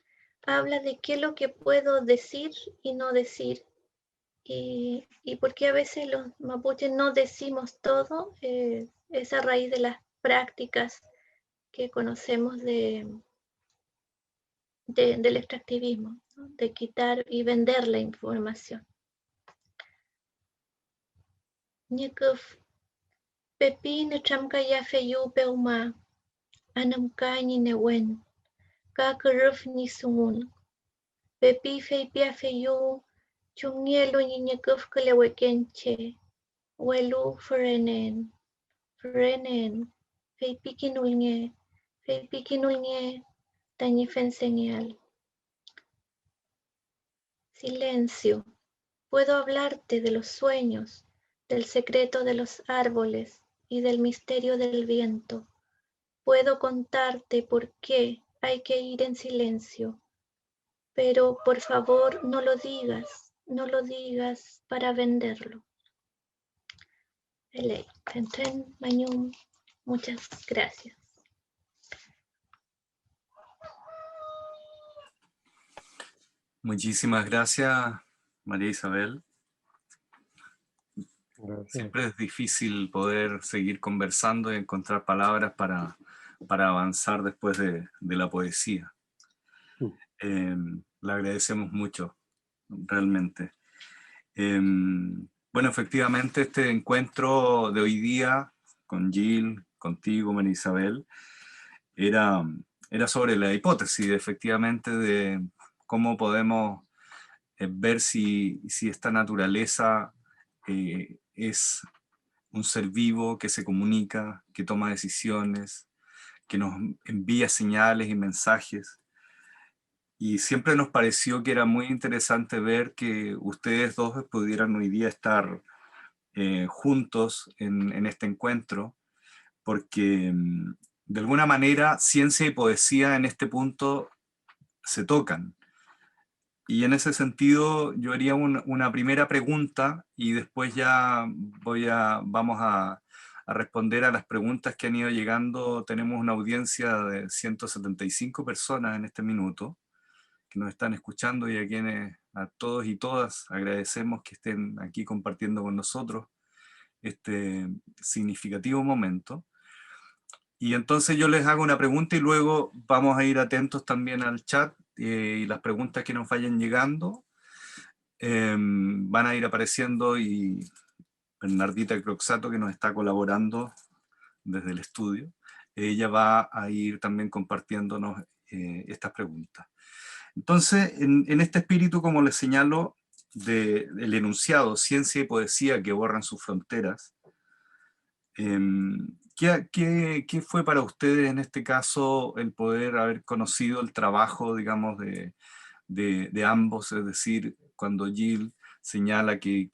habla de qué es lo que puedo decir y no decir, y por qué a veces los mapuches no decimos todo, es a raíz de las prácticas que conocemos del extractivismo, ¿no? De quitar y vender la información. Ñekuf Pepi ne chamka ya feyu peuma, anamkani newen, kakaruf ni sungun, pepi fei pia feyu, chungielu ni nyekuf kelewekenche, welu frenen, fei pikinulnge, tañifen señal. Silencio. Puedo hablarte de los sueños, del secreto de los árboles y del misterio del viento. Puedo contarte por qué hay que ir en silencio. Pero por favor no lo digas para venderlo. Elei, Tenten Mañum, muchas gracias. Muchísimas gracias, María Isabel. Gracias. Siempre es difícil poder seguir conversando y encontrar palabras para avanzar después de la poesía. Le agradecemos mucho, realmente. Bueno, efectivamente este encuentro de hoy día con Jill, contigo, María Isabel, era sobre la hipótesis, efectivamente, de cómo podemos ver si esta naturaleza es un ser vivo que se comunica, que toma decisiones, que nos envía señales y mensajes. Y siempre nos pareció que era muy interesante ver que ustedes dos pudieran hoy día estar juntos en este encuentro, porque de alguna manera ciencia y poesía en este punto se tocan. Y en ese sentido yo haría una primera pregunta y después ya vamos a responder a las preguntas que han ido llegando. Tenemos una audiencia de 175 personas en este minuto que nos están escuchando y a todos y todas agradecemos que estén aquí compartiendo con nosotros este significativo momento. Y entonces yo les hago una pregunta y luego vamos a ir atentos también al chat y las preguntas que nos vayan llegando van a ir apareciendo, y Bernardita Croxato, que nos está colaborando desde el estudio, ella va a ir también compartiéndonos estas preguntas. Entonces, en este espíritu, como les señalo, del enunciado ciencia y poesía que borran sus fronteras, ¿qué fue para ustedes en este caso el poder haber conocido el trabajo, digamos, de ambos? Es decir, cuando Jill señala que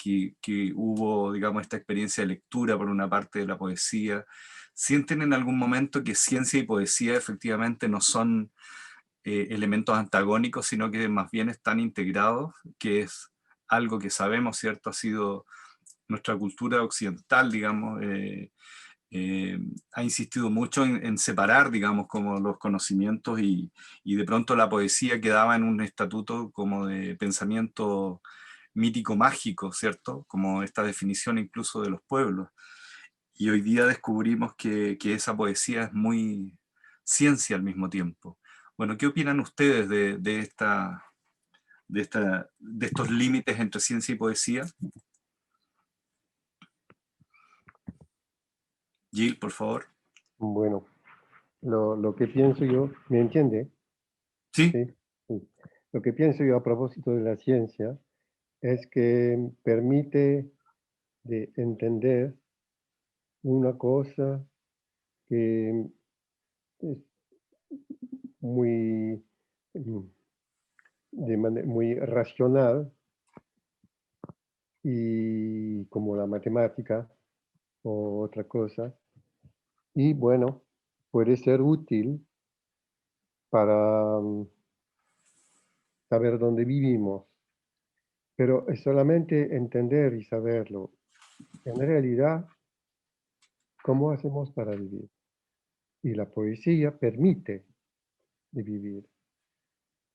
hubo, digamos, esta experiencia de lectura por una parte de la poesía, ¿sienten en algún momento que ciencia y poesía efectivamente no son elementos antagónicos, sino que más bien están integrados, que es algo que sabemos, ¿cierto? Ha sido nuestra cultura occidental, digamos, ha insistido mucho en separar, digamos, como los conocimientos y de pronto la poesía quedaba en un estatuto como de pensamiento mítico mágico, ¿cierto? Como esta definición incluso de los pueblos. Y hoy día descubrimos que esa poesía es muy ciencia al mismo tiempo. Bueno, ¿qué opinan ustedes de estos límites entre ciencia y poesía? Jill, por favor. Bueno, lo que pienso yo, ¿me entiende? Sí. Sí, sí. Lo que pienso yo a propósito de la ciencia es que permite de entender una cosa que es muy, muy racional, y como la matemática o otra cosa, y bueno, puede ser útil para saber dónde vivimos, pero es solamente entender y saberlo. En realidad, ¿cómo hacemos para vivir? Y la poesía permite de vivir.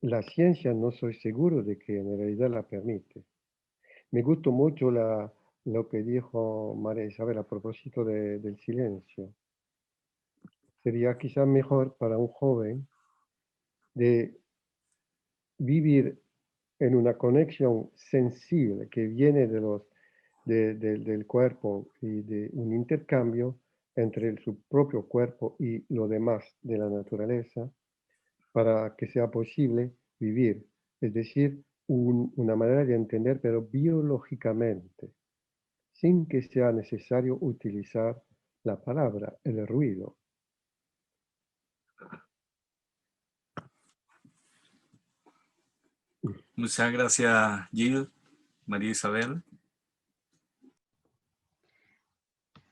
La ciencia no soy seguro de que en realidad la permite. Me gustó mucho lo que dijo María Isabel a propósito del silencio. Sería quizá mejor para un joven de vivir en una conexión sensible que viene del cuerpo y de un intercambio entre su propio cuerpo y lo demás de la naturaleza para que sea posible vivir, es decir, una manera de entender, pero biológicamente, sin que sea necesario utilizar la palabra, el ruido. Muchas gracias, Gil, María Isabel.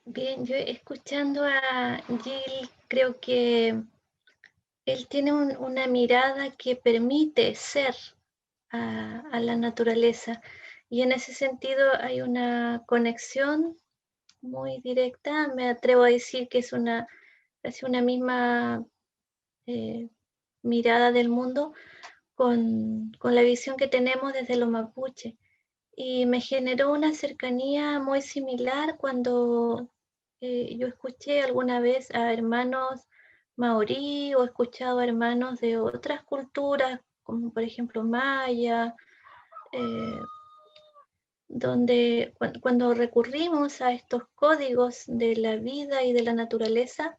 Bien, yo escuchando a Gil, creo que él tiene una mirada que permite ser a la naturaleza, y en ese sentido hay una conexión muy directa. Me atrevo a decir que es casi una misma mirada del mundo con la visión que tenemos desde los mapuche. Y me generó una cercanía muy similar cuando yo escuché alguna vez a hermanos maorí, o he escuchado a hermanos de otras culturas, como por ejemplo maya, donde cuando recurrimos a estos códigos de la vida y de la naturaleza,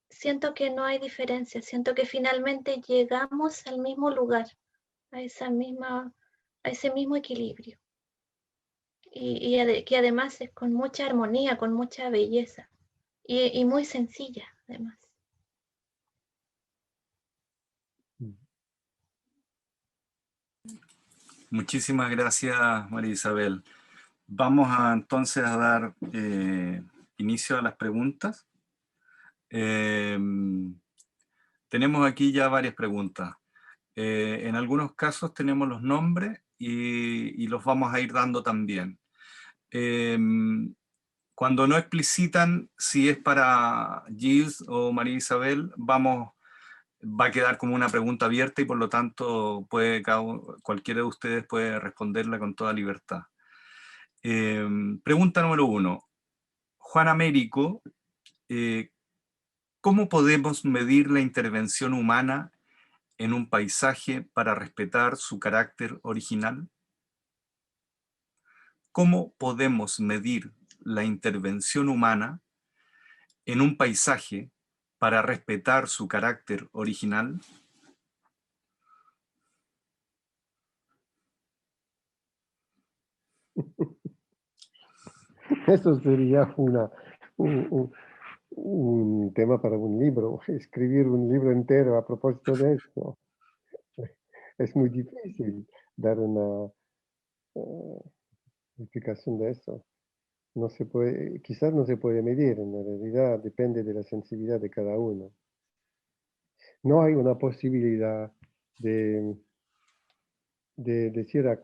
siento que no hay diferencia, siento que finalmente llegamos al mismo lugar, a ese mismo equilibrio. Que además es con mucha armonía, con mucha belleza, y muy sencilla además. Muchísimas gracias, María Isabel. Vamos entonces a dar inicio a las preguntas. Tenemos aquí ya varias preguntas. En algunos casos tenemos los nombres y los vamos a ir dando también. Cuando no explicitan si es para Gilles o María Isabel, va a quedar como una pregunta abierta y por lo tanto cualquiera de ustedes puede responderla con toda libertad. Pregunta número 1. Juan Américo, ¿cómo podemos medir la intervención humana en un paisaje para respetar su carácter original? ¿Cómo podemos medir la intervención humana en un paisaje para respetar su carácter original? Eso sería un tema para un libro, escribir un libro entero a propósito de esto. Es muy difícil dar una explicación de eso. No se puede, quizás no se puede medir, en realidad depende de la sensibilidad de cada uno. No hay una posibilidad de decir a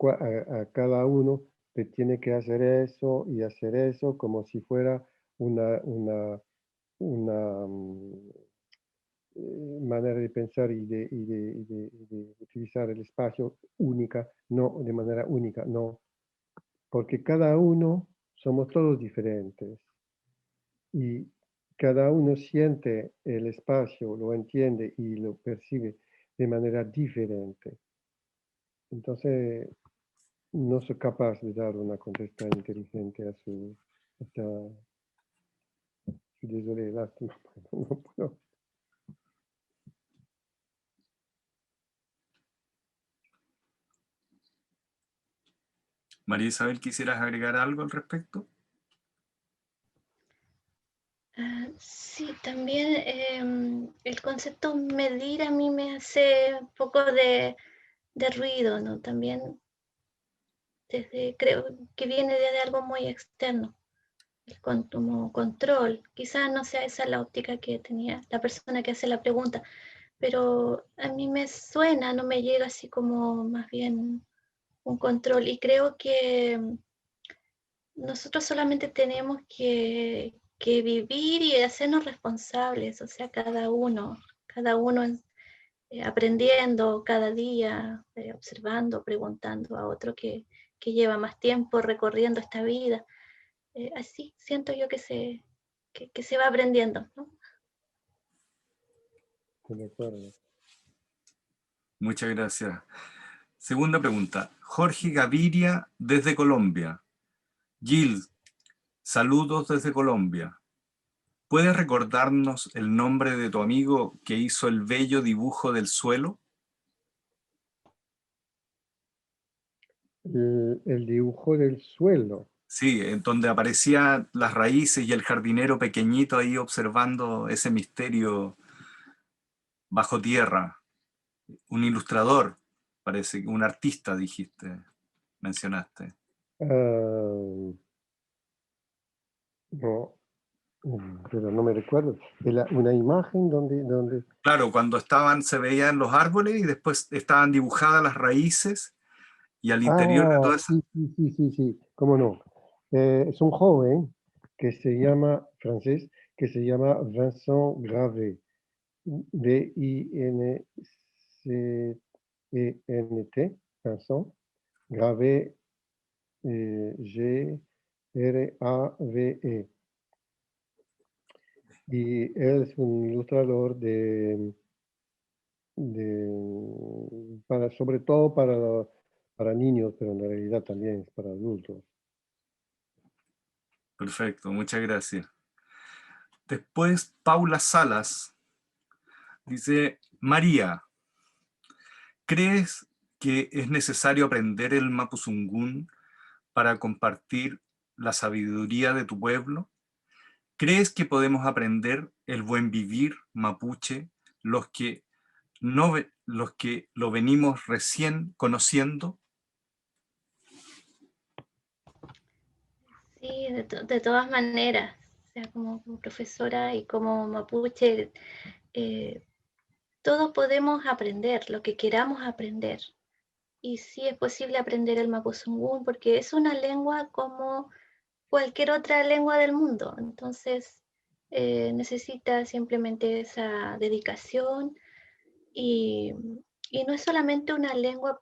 cada uno que tiene que hacer eso y hacer eso como si fuera una manera de pensar y de utilizar el espacio única, no de manera única, no, porque cada uno somos todos diferentes y cada uno siente el espacio, lo entiende y lo percibe de manera diferente. Entonces, no soy capaz de dar una contesta inteligente a su désolé, lástima, no puedo. María Isabel, ¿quisieras agregar algo al respecto? Sí, también el concepto medir a mí me hace un poco de ruido, ¿no? También creo que viene de algo muy externo, como control. Quizás no sea esa la óptica que tenía la persona que hace la pregunta, pero a mí me suena, no me llega así como más bien un control, y creo que nosotros solamente tenemos que vivir y hacernos responsables, o sea, cada uno aprendiendo cada día, observando, preguntando a otro que lleva más tiempo recorriendo esta vida. Así siento yo que se va aprendiendo, ¿no? De acuerdo. Muchas gracias. Segunda pregunta. Jorge Gaviria desde Colombia. Gil, saludos desde Colombia. ¿Puedes recordarnos el nombre de tu amigo que hizo el bello dibujo del suelo? El dibujo del suelo. Sí, en donde aparecían las raíces y el jardinero pequeñito ahí observando ese misterio bajo tierra. Un ilustrador, parece, un artista dijiste, mencionaste. Ah, no, pero no me recuerdo. Una imagen donde... Claro, cuando se veían los árboles y después estaban dibujadas las raíces y al interior de Ah, toda esa... sí, sí, sí, sí, sí, cómo no. Es un joven que se llama, francés, que se llama Vincent Gravé. Vincent Vincent Gravé, Grave. Y él es un ilustrador sobre todo para niños, pero en realidad también es para adultos. Perfecto, muchas gracias. Después, Paula Salas dice, María, ¿crees que es necesario aprender el Mapuzungún para compartir la sabiduría de tu pueblo? ¿Crees que podemos aprender el buen vivir mapuche, los que lo venimos recién conociendo? Sí, de todas maneras, o sea, como profesora y como mapuche, eh, todos podemos aprender lo que queramos aprender. Y sí es posible aprender el mapuzungún porque es una lengua como cualquier otra lengua del mundo. Entonces, necesita simplemente esa dedicación y, y no es solamente una lengua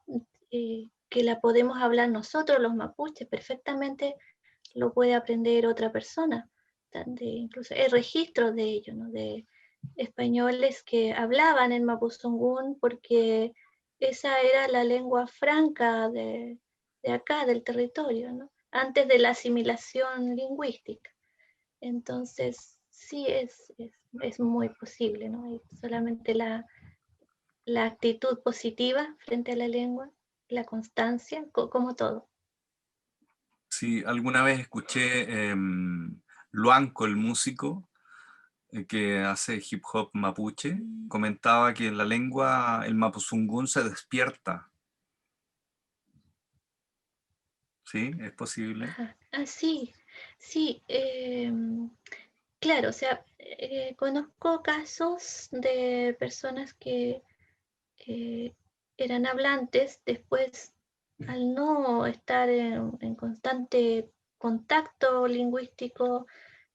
que la podemos hablar nosotros, los mapuches, perfectamente lo puede aprender otra persona. Incluso hay registros de ello, ¿no? De españoles que hablaban en mapuzungún porque esa era la lengua franca de acá, del territorio, ¿no? Antes de la asimilación lingüística. Entonces, sí es muy posible, ¿no? Y solamente la actitud positiva frente a la lengua, la constancia, como todo. Sí, alguna vez escuché Luanco, el músico que hace hip hop mapuche, comentaba que la lengua, el mapuzungún se despierta. ¿Sí? ¿Es posible? Ajá. Ah, sí, sí. Claro, o sea, conozco casos de personas que eh, eran hablantes, después al no estar en constante contacto lingüístico,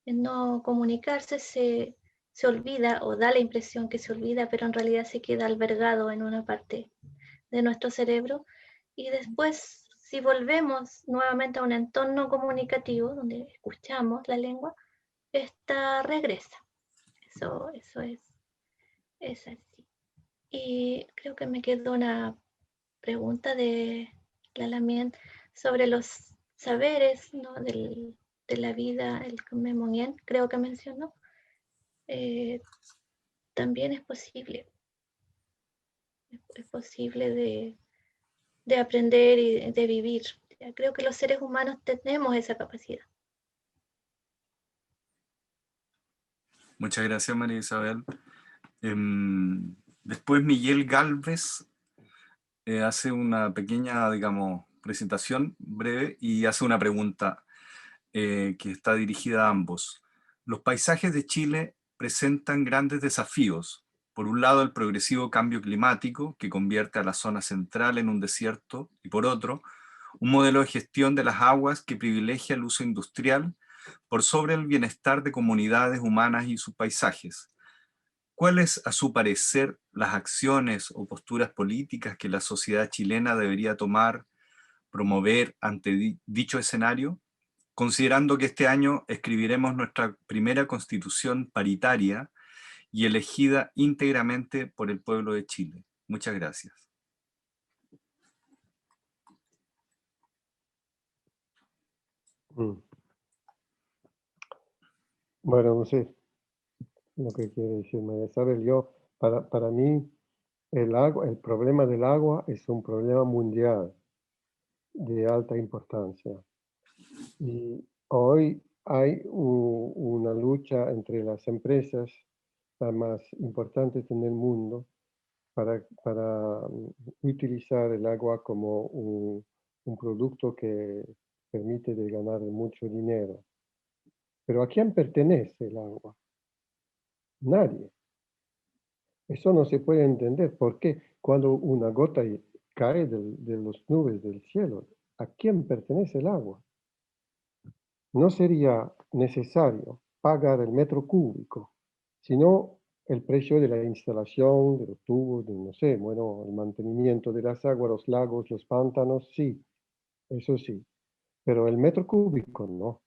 en no comunicarse, se olvida o da la impresión que se olvida, pero en realidad se queda albergado en una parte de nuestro cerebro. Y después, si volvemos nuevamente a un entorno comunicativo donde escuchamos la lengua, esta regresa. Eso es así. Y creo que me quedó una pregunta de la Lamien sobre los saberes, ¿no? De la vida, el Memonien, creo que mencionó. Eh, también es posible de aprender y de vivir. Creo que los seres humanos tenemos esa capacidad. Muchas gracias, María Isabel. Después Miguel Galvez hace una pequeña, digamos, presentación breve y hace una pregunta que está dirigida a ambos. Los paisajes de Chile presentan grandes desafíos. Por un lado, el progresivo cambio climático, que convierte a la zona central en un desierto, y por otro, un modelo de gestión de las aguas que privilegia el uso industrial por sobre el bienestar de comunidades humanas y sus paisajes. ¿Cuáles, a su parecer, las acciones o posturas políticas que la sociedad chilena debería tomar, promover ante dicho escenario? Considerando que este año escribiremos nuestra primera constitución paritaria y elegida íntegramente por el pueblo de Chile. Muchas gracias. Bueno, no sé. lo que quiere decir María Isabel. Para mí, el problema del agua es un problema mundial de alta importancia. Y hoy hay una lucha entre las empresas más importantes en el mundo para utilizar el agua como un producto que permite de ganar mucho dinero. Pero ¿a quién pertenece el agua? Nadie. Eso no se puede entender. ¿Por qué cuando una gota cae de las nubes del cielo, a quién pertenece el agua? No sería necesario pagar el metro cúbico, sino el precio de la instalación, de los tubos, de, no sé, bueno, el mantenimiento de las aguas, los lagos, los pantanos, sí, eso sí, pero el metro cúbico no.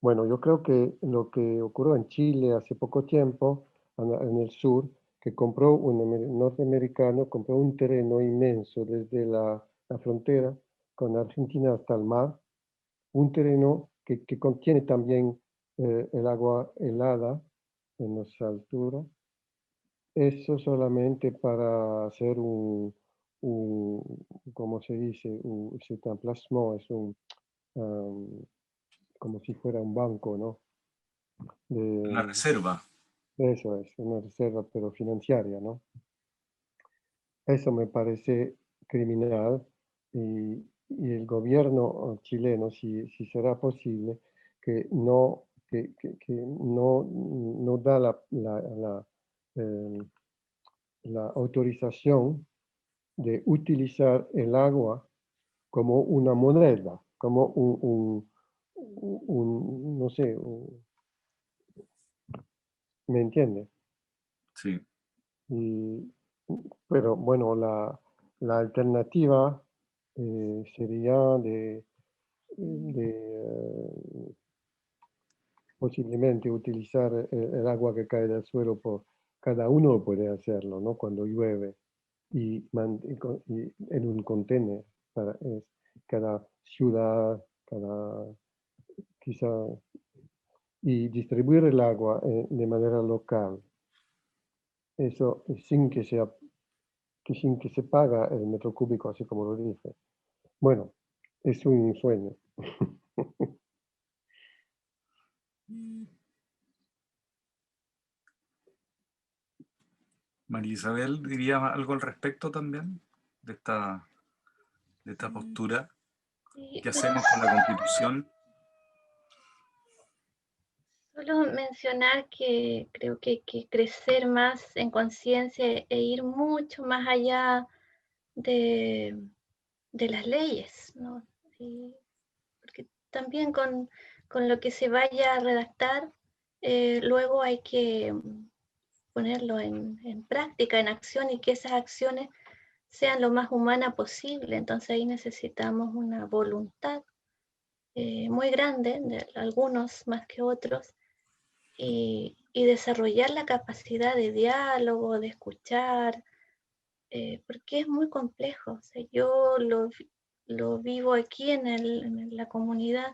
Bueno, yo creo que lo que ocurrió en Chile hace poco tiempo, en el sur, que compró un norteamericano, compró un terreno inmenso desde la frontera con Argentina hasta el mar, un terreno que contiene también el agua helada en las alturas. Eso solamente para hacer ¿cómo se dice? Se plasmó, es como si fuera un banco, ¿no? Una reserva. Eso es, una reserva, pero financiaria, ¿no? Eso me parece criminal y el gobierno chileno, si será posible, que no da eh, la autorización de utilizar el agua como una moneda, como no sé, ¿me entiende? Sí. Pero bueno, la alternativa sería posiblemente utilizar el agua que cae del suelo. Cada uno puede hacerlo, ¿no? Cuando llueve y en un contenedor para cada ciudad, quizá, y distribuir el agua de manera local. Eso sin que se paga el metro cúbico, así como lo dije. Bueno, es un sueño. María Isabel, ¿diría algo al respecto también de esta postura? Sí, ¿Qué bueno, hacemos con la Constitución? solo mencionar que creo que hay que crecer más en conciencia e ir mucho más allá de, de las leyes, ¿no? Y porque también con lo que se vaya a redactar, luego hay que ponerlo en práctica, en acción, y que esas acciones sean lo más humanas posible. Entonces ahí necesitamos una voluntad muy grande, de algunos más que otros, y desarrollar la capacidad de diálogo, de escuchar, porque es muy complejo. O sea, yo lo vivo aquí en la comunidad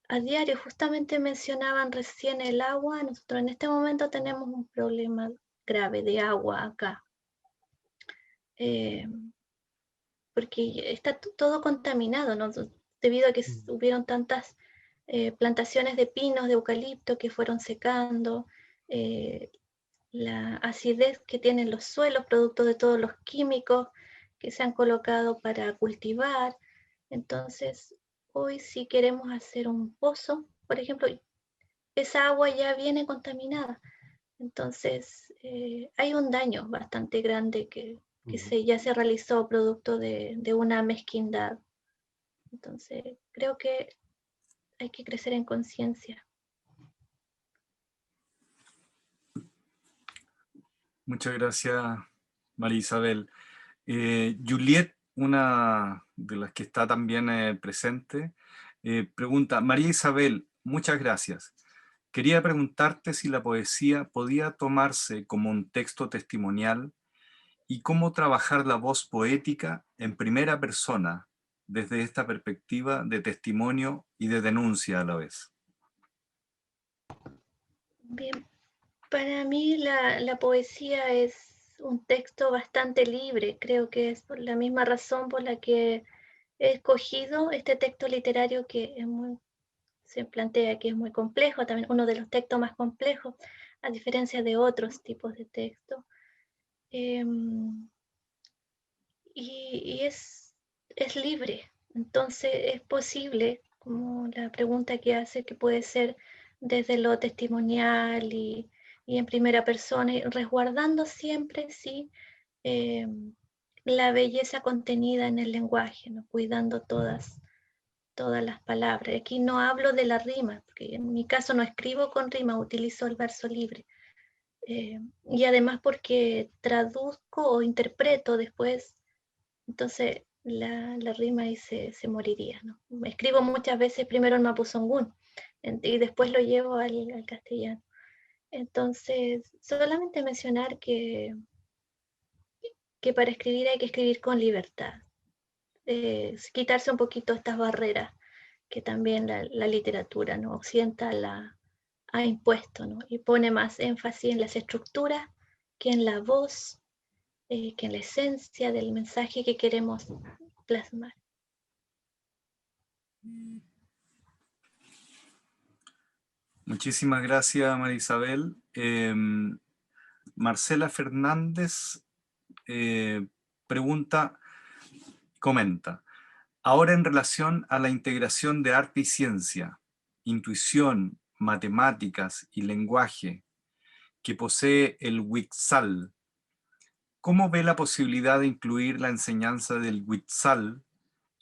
a diario. Justamente mencionaban recién el agua. Nosotros en este momento tenemos un problema grave de agua acá, porque está todo contaminado, ¿no? Debido a que hubieron tantas plantaciones de pinos, de eucalipto que fueron secando, la acidez que tienen los suelos, producto de todos los químicos que se han colocado para cultivar. Entonces, hoy si queremos hacer un pozo, por ejemplo, esa agua ya viene contaminada. Entonces, hay un daño bastante grande que ya se realizó producto de una mezquindad. Entonces, creo que hay que crecer en conciencia. Muchas gracias, María Isabel. Juliet, una de las que está también presente, pregunta: María Isabel, muchas gracias. Quería preguntarte si la poesía podía tomarse como un texto testimonial y cómo trabajar la voz poética en primera persona desde esta perspectiva de testimonio y de denuncia a la vez. Bien, Para mí la poesía es un texto bastante libre. Creo que es por la misma razón por la que he escogido este texto literario que es se plantea que es muy complejo, también uno de los textos más complejos, a diferencia de otros tipos de textos. Y es libre, entonces es posible, como la pregunta que hace, que puede ser desde lo testimonial y en primera persona, y resguardando siempre, sí, la belleza contenida en el lenguaje, ¿no? Cuidando todas las palabras. Aquí no hablo de la rima, porque en mi caso no escribo con rima, utilizo el verso libre. Y además porque traduzco o interpreto después, entonces la rima ahí se moriría, ¿no? Escribo muchas veces primero en mapuzungún y después lo llevo al castellano. Entonces, solamente mencionar que para escribir hay que escribir con libertad, quitarse un poquito estas barreras que también la literatura, ¿no? occidental ha impuesto, ¿no? Y pone más énfasis en las estructuras que en la voz, que en la esencia del mensaje que queremos plasmar. Muchísimas gracias, María Isabel. Marcela Fernández comenta, ahora en relación a la integración de arte y ciencia, intuición, matemáticas y lenguaje que posee el Huitzal, ¿cómo ve la posibilidad de incluir la enseñanza del Huitzal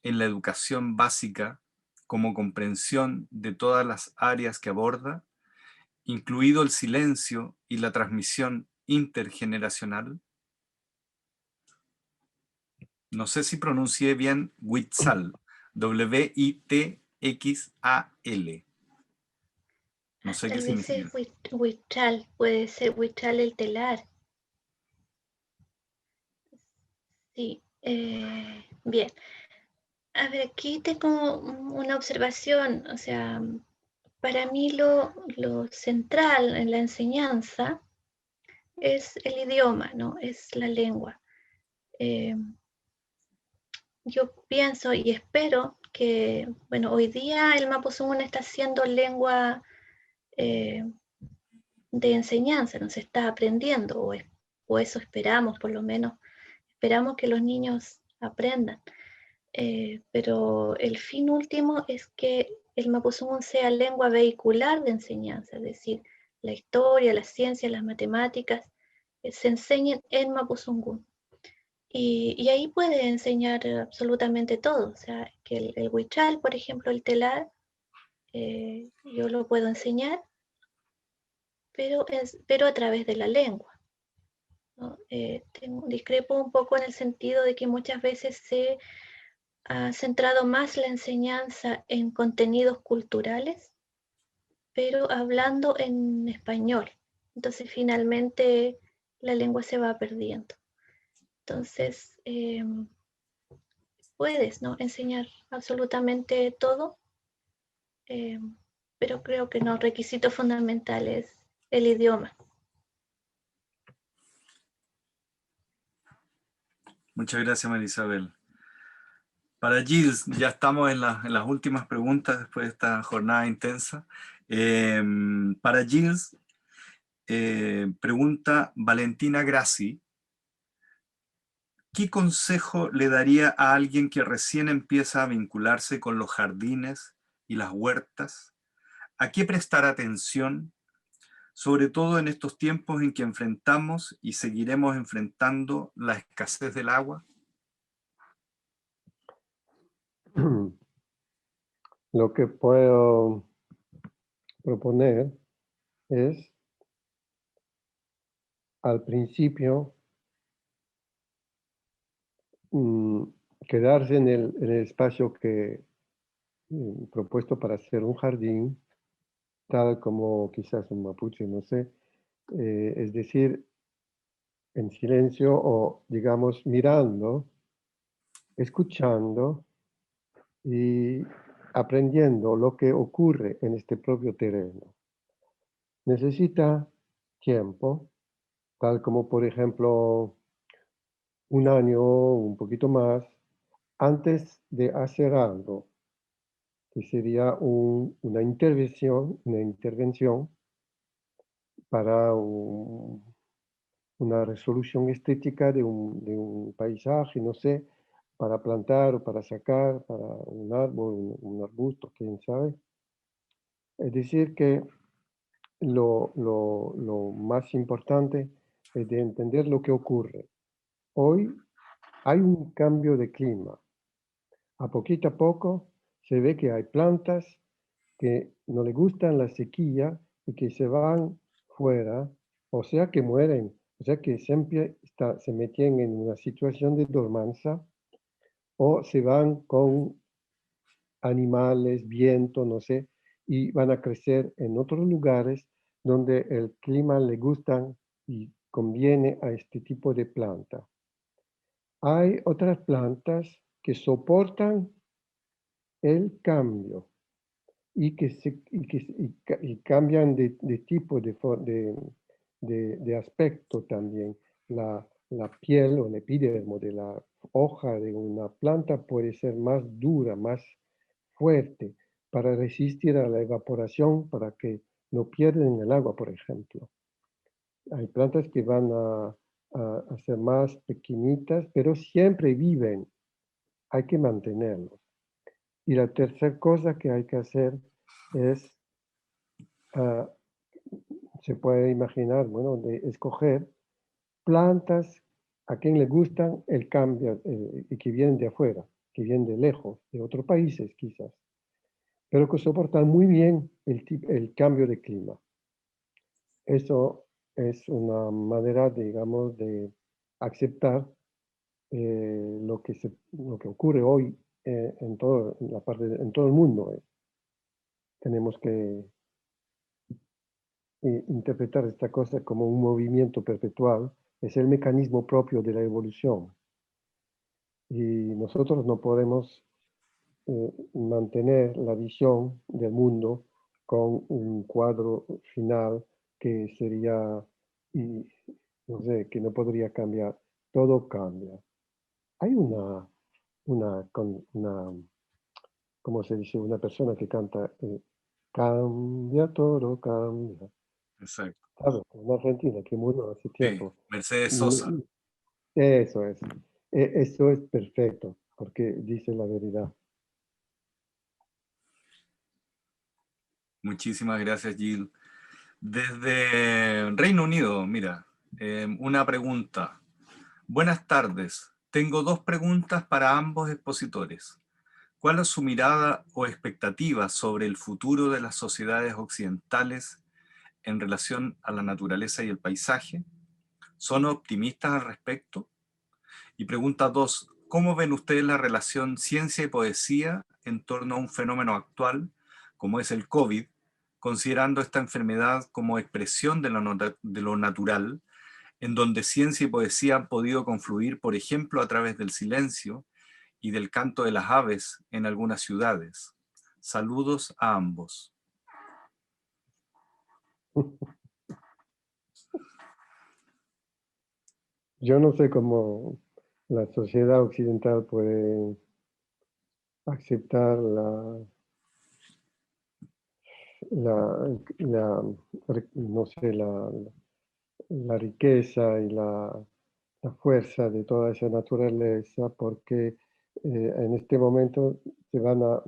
en la educación básica como comprensión de todas las áreas que aborda, incluido el silencio y la transmisión intergeneracional? No sé si pronuncié bien Huitzal, W-I-T-X-A-L. No sé qué Tal vez es significa. Huichal, puede ser Huichal el telar. Sí, bien. A ver, aquí tengo una observación, o sea, para mí lo central en la enseñanza es el idioma, ¿no? Es la lengua. Yo pienso y espero que, bueno, hoy día el mapuzungún está siendo lengua de enseñanza, no se está aprendiendo, o eso esperamos, por lo menos, esperamos que los niños aprendan. Pero el fin último es que el mapuzungún sea lengua vehicular de enseñanza, es decir, la historia, la ciencia, las matemáticas se enseñen en mapuzungún. Y ahí puede enseñar absolutamente todo, o sea, que el huichal, por ejemplo, el telar, yo lo puedo enseñar, pero a través de la lengua, ¿no? Discrepo un poco en el sentido de que muchas veces se ha centrado más la enseñanza en contenidos culturales, pero hablando en español. Entonces finalmente la lengua se va perdiendo. Entonces puedes, ¿no? enseñar absolutamente todo, pero creo que no, requisito fundamental es el idioma. Muchas gracias, María Isabel. Para Gilles, ya estamos en las últimas preguntas después de esta jornada intensa. Para Gilles, pregunta Valentina Grassi, ¿qué consejo le daría a alguien que recién empieza a vincularse con los jardines y las huertas? ¿A qué prestar atención? Sobre todo en estos tiempos en que enfrentamos y seguiremos enfrentando la escasez del agua. Lo que puedo proponer es, al principio, quedarse en el espacio que propuesto para hacer un jardín, tal como quizás un mapuche, no sé, es decir, en silencio o, digamos, mirando, escuchando y aprendiendo lo que ocurre en este propio terreno. Necesita tiempo, tal como por ejemplo un año o un poquito más, antes de hacer algo, que sería una intervención para una resolución estética de un paisaje, no sé, para plantar o para sacar, para un árbol, un arbusto, quién sabe. Es decir, que lo más importante es de entender lo que ocurre. Hoy hay un cambio de clima. A poquito a poco se ve que hay plantas que no le gustan la sequía y que se van fuera, o sea que mueren, o sea que siempre se meten en una situación de dormanza o se van con animales, viento, no sé, y van a crecer en otros lugares donde el clima le gustan y conviene a este tipo de planta. Hay otras plantas que soportan el cambio y que, y cambian de tipo, de aspecto también. La piel o el epidermo de la hoja de una planta puede ser más dura, más fuerte, para resistir a la evaporación, para que no pierdan el agua, por ejemplo. Hay plantas que van a ser más pequeñitas, pero siempre viven. Hay que mantenerlos. Y la tercera cosa que hay que hacer es, ah, se puede imaginar, bueno, de escoger plantas a quien le gustan el cambio y que vienen de afuera, que vienen de lejos, de otros países quizás, pero que soportan muy bien el cambio de clima. Eso es una manera, digamos, de aceptar lo que ocurre hoy en todo el mundo. Tenemos que interpretar esta cosa como un movimiento perpetual, es el mecanismo propio de la evolución. Y nosotros no podemos mantener la visión del mundo con un cuadro final que sería, no sé, que no podría cambiar. Todo cambia. Hay ¿cómo se dice? Una persona que canta, cambia, todo cambia. Exacto. ¿Sabes? Una argentina que murió hace Sí, tiempo. Mercedes Sosa. Eso es. Eso es perfecto, porque dice la verdad. Muchísimas gracias, Gil. Desde Reino Unido, mira, una pregunta. Buenas tardes. Tengo dos preguntas para ambos expositores. ¿Cuál es su mirada o expectativa sobre el futuro de las sociedades occidentales en relación a la naturaleza y el paisaje? ¿Son optimistas al respecto? Y pregunta 2, ¿cómo ven ustedes la relación ciencia y poesía en torno a un fenómeno actual como es el COVID, considerando esta enfermedad como expresión de lo natural, en donde ciencia y poesía han podido confluir, por ejemplo, a través del silencio y del canto de las aves en algunas ciudades? Saludos a ambos. Yo no sé cómo la sociedad occidental puede aceptar no sé, la riqueza y la fuerza de toda esa naturaleza, porque en este momento se van a...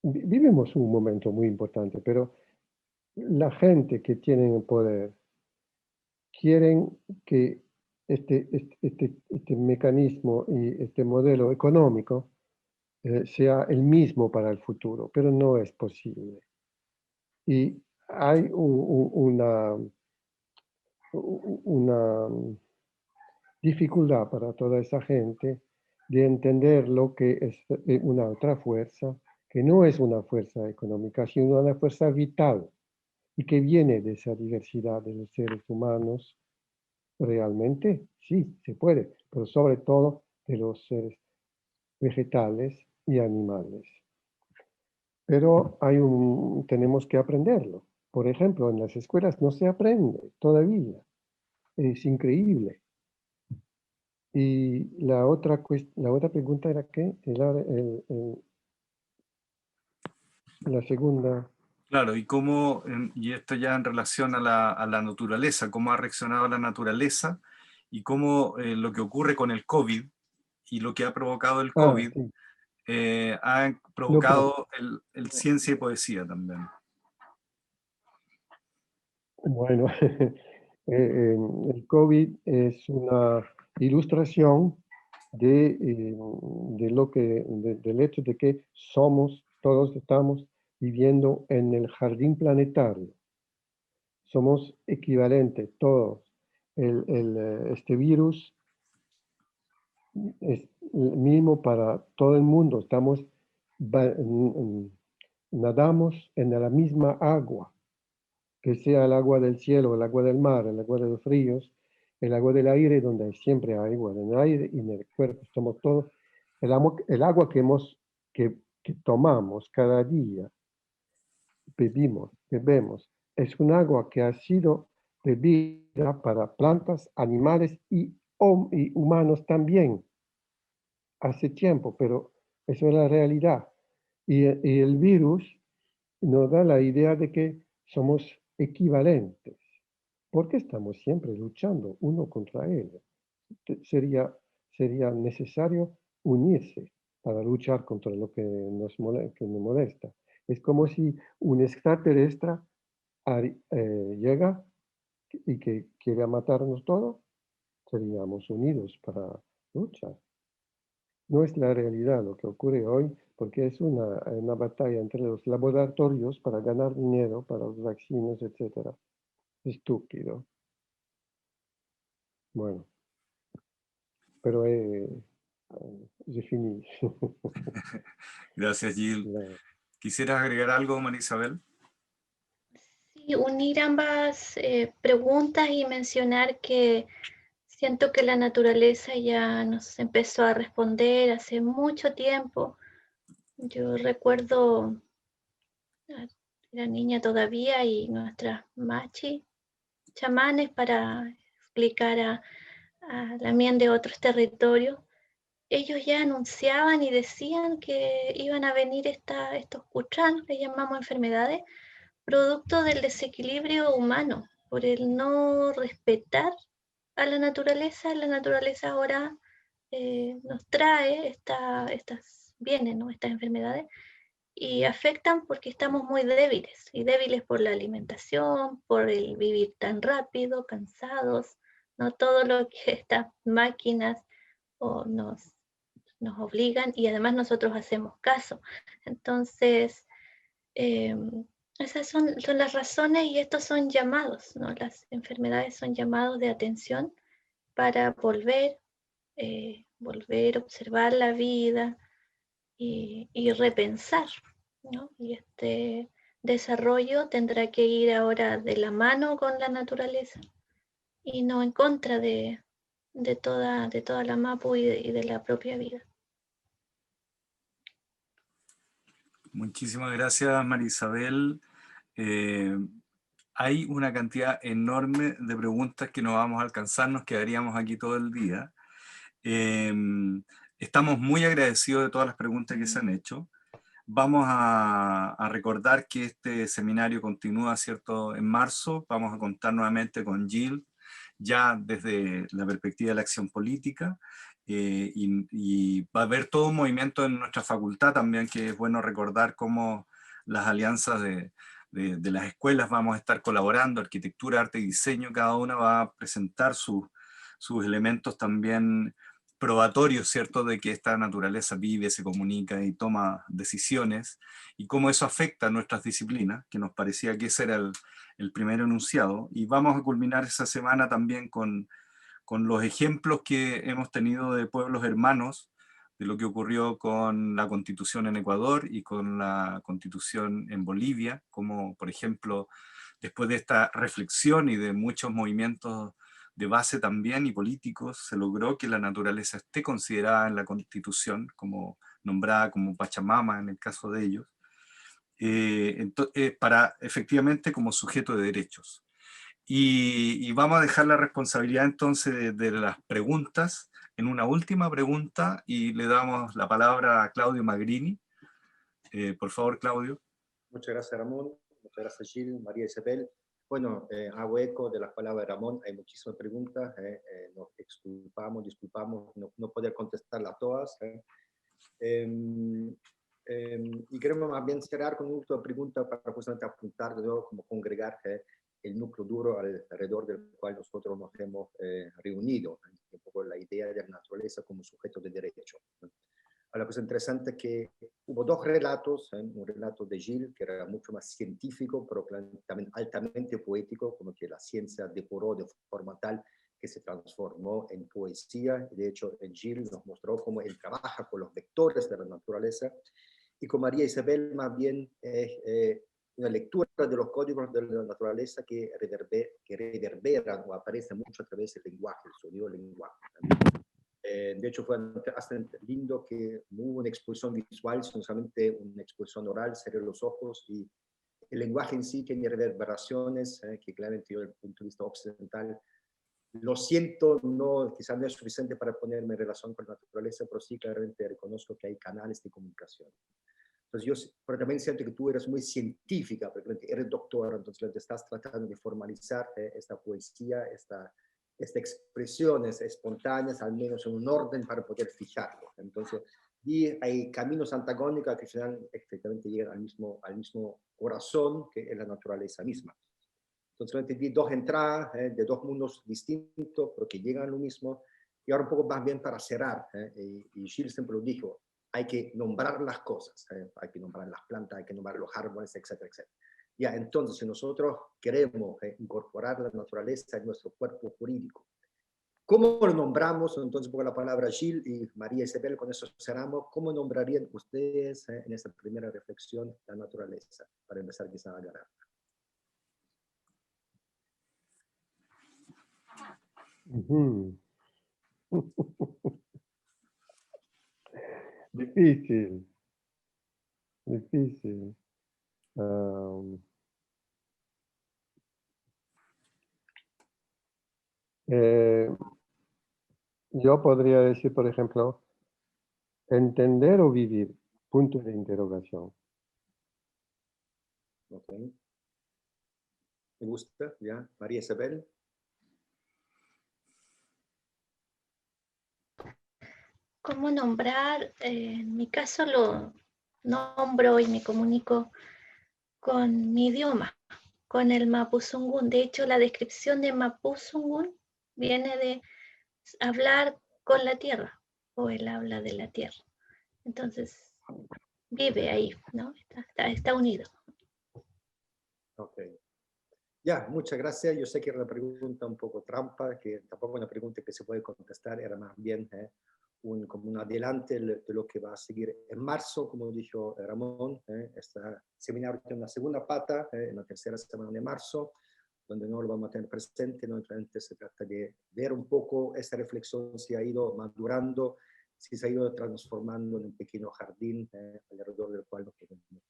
Vivimos un momento muy importante, pero la gente que tiene el poder quieren que este mecanismo y este modelo económico sea el mismo para el futuro, pero no es posible. Y hay una dificultad para toda esa gente de entender lo que es una otra fuerza, que no es una fuerza económica, sino una fuerza vital y que viene de esa diversidad de los seres humanos. Realmente sí, se puede, pero sobre todo de los seres vegetales y animales. Pero tenemos que aprenderlo, por ejemplo, en las escuelas no se aprende todavía. Es increíble. Y la otra pregunta era ¿qué? La segunda. Claro, y cómo, y esto ya en relación a la naturaleza, cómo ha reaccionado la naturaleza y cómo lo que ocurre con el COVID y lo que ha provocado el Ah, COVID sí. ha No, pero provocado el ciencia y poesía también. bueno, el COVID es una ilustración del hecho de que todos estamos viviendo en el jardín planetario. Somos equivalentes, todos. Este virus es el mismo para todo el mundo. Nadamos en la misma agua, que sea el agua del cielo, el agua del mar, el agua de los ríos, el agua del aire, donde siempre hay agua en el aire y en el cuerpo. Somos todos. El agua que tomamos cada día, bebemos, es un agua que ha sido bebida para plantas, animales y humanos también hace tiempo, pero eso es la realidad. Y el virus nos da la idea de que somos equivalentes, porque estamos siempre luchando uno contra él. Sería necesario unirse para luchar contra lo que nos molesta. Es como si un extraterrestre llega y que quiere matarnos todos, seríamos unidos para luchar. No es la realidad lo que ocurre hoy, porque es una batalla entre los laboratorios para ganar dinero, para los vacunas, etc. Estúpido. Bueno, pero j'ai fini. Gracias, Gil. ¿Quisieras agregar algo, María Isabel? Sí, unir ambas preguntas y mencionar que siento que la naturaleza ya nos empezó a responder hace mucho tiempo. Yo recuerdo, era niña todavía y nuestras machi, chamanes para explicar a la mien de otros territorios, ellos ya anunciaban y decían que iban a venir estos kuchan, que llamamos enfermedades, producto del desequilibrio humano, por el no respetar a la naturaleza ahora nos trae vienen, ¿no? Estas enfermedades y afectan porque estamos muy débiles, y débiles por la alimentación, por el vivir tan rápido, cansados, no todo lo que estas máquinas o nos obligan y además nosotros hacemos caso. Entonces, esas son las razones y estos son llamados, ¿no? Las enfermedades son llamados de atención para volver a observar la vida y repensar, ¿no? Y este desarrollo tendrá que ir ahora de la mano con la naturaleza y no en contra de toda la MAPU y de la propia vida. Muchísimas gracias, María Isabel. Hay una cantidad enorme de preguntas que no vamos a alcanzar, nos quedaríamos aquí todo el día. Estamos muy agradecidos de todas las preguntas que se han hecho. Vamos a recordar que este seminario continúa, ¿cierto?, en marzo. Vamos a contar nuevamente con Gil, ya desde la perspectiva de la acción política, y va a haber todo un movimiento en nuestra facultad también, que es bueno recordar cómo las alianzas de las escuelas vamos a estar colaborando, arquitectura, arte y diseño, cada una va a presentar sus elementos también probatorios, ¿cierto?, de que esta naturaleza vive, se comunica y toma decisiones, y cómo eso afecta a nuestras disciplinas, que nos parecía que ese era el primer enunciado, y vamos a culminar esa semana también con los ejemplos que hemos tenido de pueblos hermanos, de lo que ocurrió con la Constitución en Ecuador y con la Constitución en Bolivia, como por ejemplo, después de esta reflexión y de muchos movimientos de base también y políticos, se logró que la naturaleza esté considerada en la Constitución, como nombrada como Pachamama en el caso de ellos. para efectivamente como sujeto de derechos. Y vamos a dejar la responsabilidad entonces de las preguntas en una última pregunta y le damos la palabra a Claudio Magrini. Por favor, Claudio. Muchas gracias, Ramón. Muchas gracias, Gil, María Isabel. Bueno, hago eco de las palabras de Ramón. Hay muchísimas preguntas. Nos disculpamos no poder contestarlas todas. Y queremos más bien cerrar con una última pregunta para justamente apuntar de nuevo, como congregar el núcleo duro alrededor del cual nosotros nos hemos reunido. Un poco la idea de la naturaleza como sujeto de derecho. La cosa interesante es que hubo dos relatos, un relato de Gilles, que era mucho más científico, pero también altamente poético, como que la ciencia depuró de forma tal que se transformó en poesía. De hecho, Gilles nos mostró cómo él trabaja con los vectores de la naturaleza, y con María Isabel más bien una lectura de los códigos de la naturaleza que reverberan o aparecen mucho a través del lenguaje, el sonido del lenguaje. De hecho, fue hasta lindo que no hubo una exposición visual, sino solamente una exposición oral, cerré los ojos, y el lenguaje en sí tiene reverberaciones que claramente yo, desde el punto de vista occidental, lo siento, quizás no es suficiente para ponerme en relación con la naturaleza, pero sí claramente reconozco que hay canales de comunicación. Entonces pero también siento que tú eres muy científica, porque eres doctora, entonces te estás tratando de formalizar esta poesía, estas expresiones espontáneas, al menos en un orden para poder fijarlo. Entonces, y hay caminos antagónicos que efectivamente llegan al mismo corazón que es la naturaleza misma. Entonces, vi dos entradas de dos mundos distintos, pero que llegan a lo mismo. Y ahora un poco más bien para cerrar, y Gilles siempre lo dijo, hay que nombrar las cosas, hay que nombrar las plantas, hay que nombrar los árboles, etcétera, etcétera. Ya, entonces, si nosotros queremos incorporar la naturaleza en nuestro cuerpo jurídico, ¿cómo lo nombramos? Entonces, por la palabra Gilles y María Isabel, con eso cerramos. ¿Cómo nombrarían ustedes en esta primera reflexión la naturaleza? Para empezar quizá a agarrar. Difícil. Yo podría decir, por ejemplo, entender o vivir, punto de interrogación. Ok. Me gusta, ya. María Isabel. ¿Cómo nombrar? En mi caso lo nombro y me comunico con mi idioma, con el Mapuzungún. De hecho, la descripción de Mapuzungún viene de hablar con la tierra, o el habla de la tierra. Entonces, vive ahí, ¿no? Está unido. Ok. Ya, muchas gracias. Yo sé que era una pregunta un poco trampa, que tampoco una pregunta que se puede contestar, era más bien como un adelante de lo que va a seguir en marzo, como dijo Ramón. Este seminario tiene una segunda pata, en la tercera semana de marzo, donde no lo vamos a tener presente. No, se trata de ver un poco esta reflexión, si ha ido madurando, si se ha ido transformando en un pequeño jardín alrededor del cual nos podemos unir.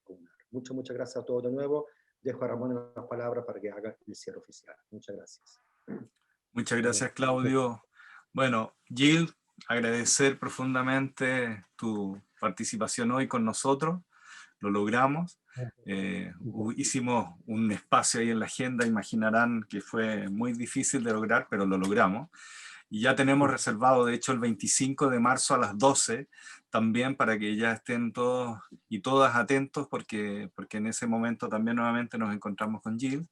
Muchas gracias a todos de nuevo. Dejo a Ramón la palabra para que haga el cierre oficial. Muchas gracias. Muchas gracias, Claudio. Bueno, Gilles, agradecer profundamente tu participación hoy con nosotros. Lo logramos. Hicimos un espacio ahí en la agenda, imaginarán que fue muy difícil de lograr, pero lo logramos. Y ya tenemos reservado, de hecho, el 25 de marzo a las 12, también para que ya estén todos y todas atentos, porque en ese momento también nuevamente nos encontramos con Gilles.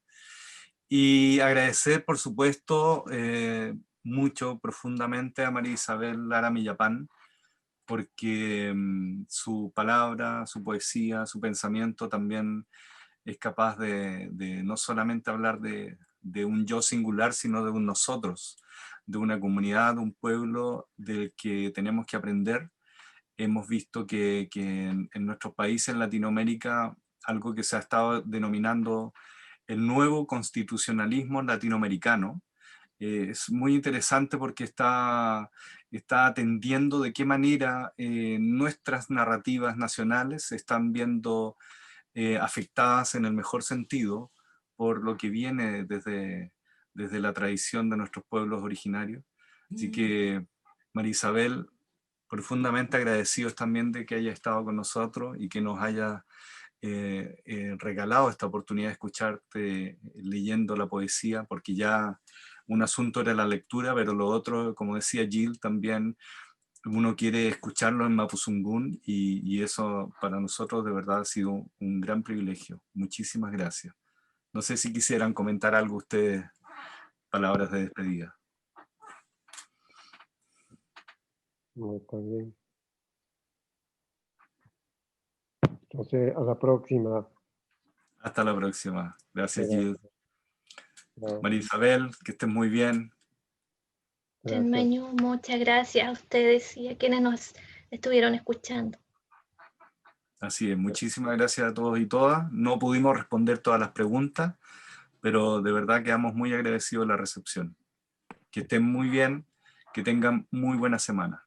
Y agradecer, por supuesto, mucho, profundamente a María Isabel Lara Millapán, porque su palabra, su poesía, su pensamiento también es capaz de no solamente hablar de un yo singular, sino de un nosotros, de una comunidad, de un pueblo del que tenemos que aprender. Hemos visto que en nuestros países, en Latinoamérica, algo que se ha estado denominando el nuevo constitucionalismo latinoamericano, es muy interesante porque está atendiendo de qué manera nuestras narrativas nacionales se están viendo afectadas en el mejor sentido por lo que viene desde la tradición de nuestros pueblos originarios. Así que, María Isabel, profundamente agradecidos también de que haya estado con nosotros y que nos haya regalado esta oportunidad de escucharte leyendo la poesía, porque ya un asunto era la lectura, pero lo otro, como decía Jill, también uno quiere escucharlo en Mapuzungún y eso para nosotros de verdad ha sido un gran privilegio. Muchísimas gracias. No sé si quisieran comentar algo ustedes, palabras de despedida. No, está bien. Entonces, a la próxima. Hasta la próxima. Gracias, Jill. Chao. María Isabel, que estén muy bien. Gracias. Mañú, muchas gracias a ustedes y a quienes nos estuvieron escuchando. Así es, muchísimas gracias a todos y todas. No pudimos responder todas las preguntas, pero de verdad quedamos muy agradecidos de la recepción. Que estén muy bien, que tengan muy buena semana.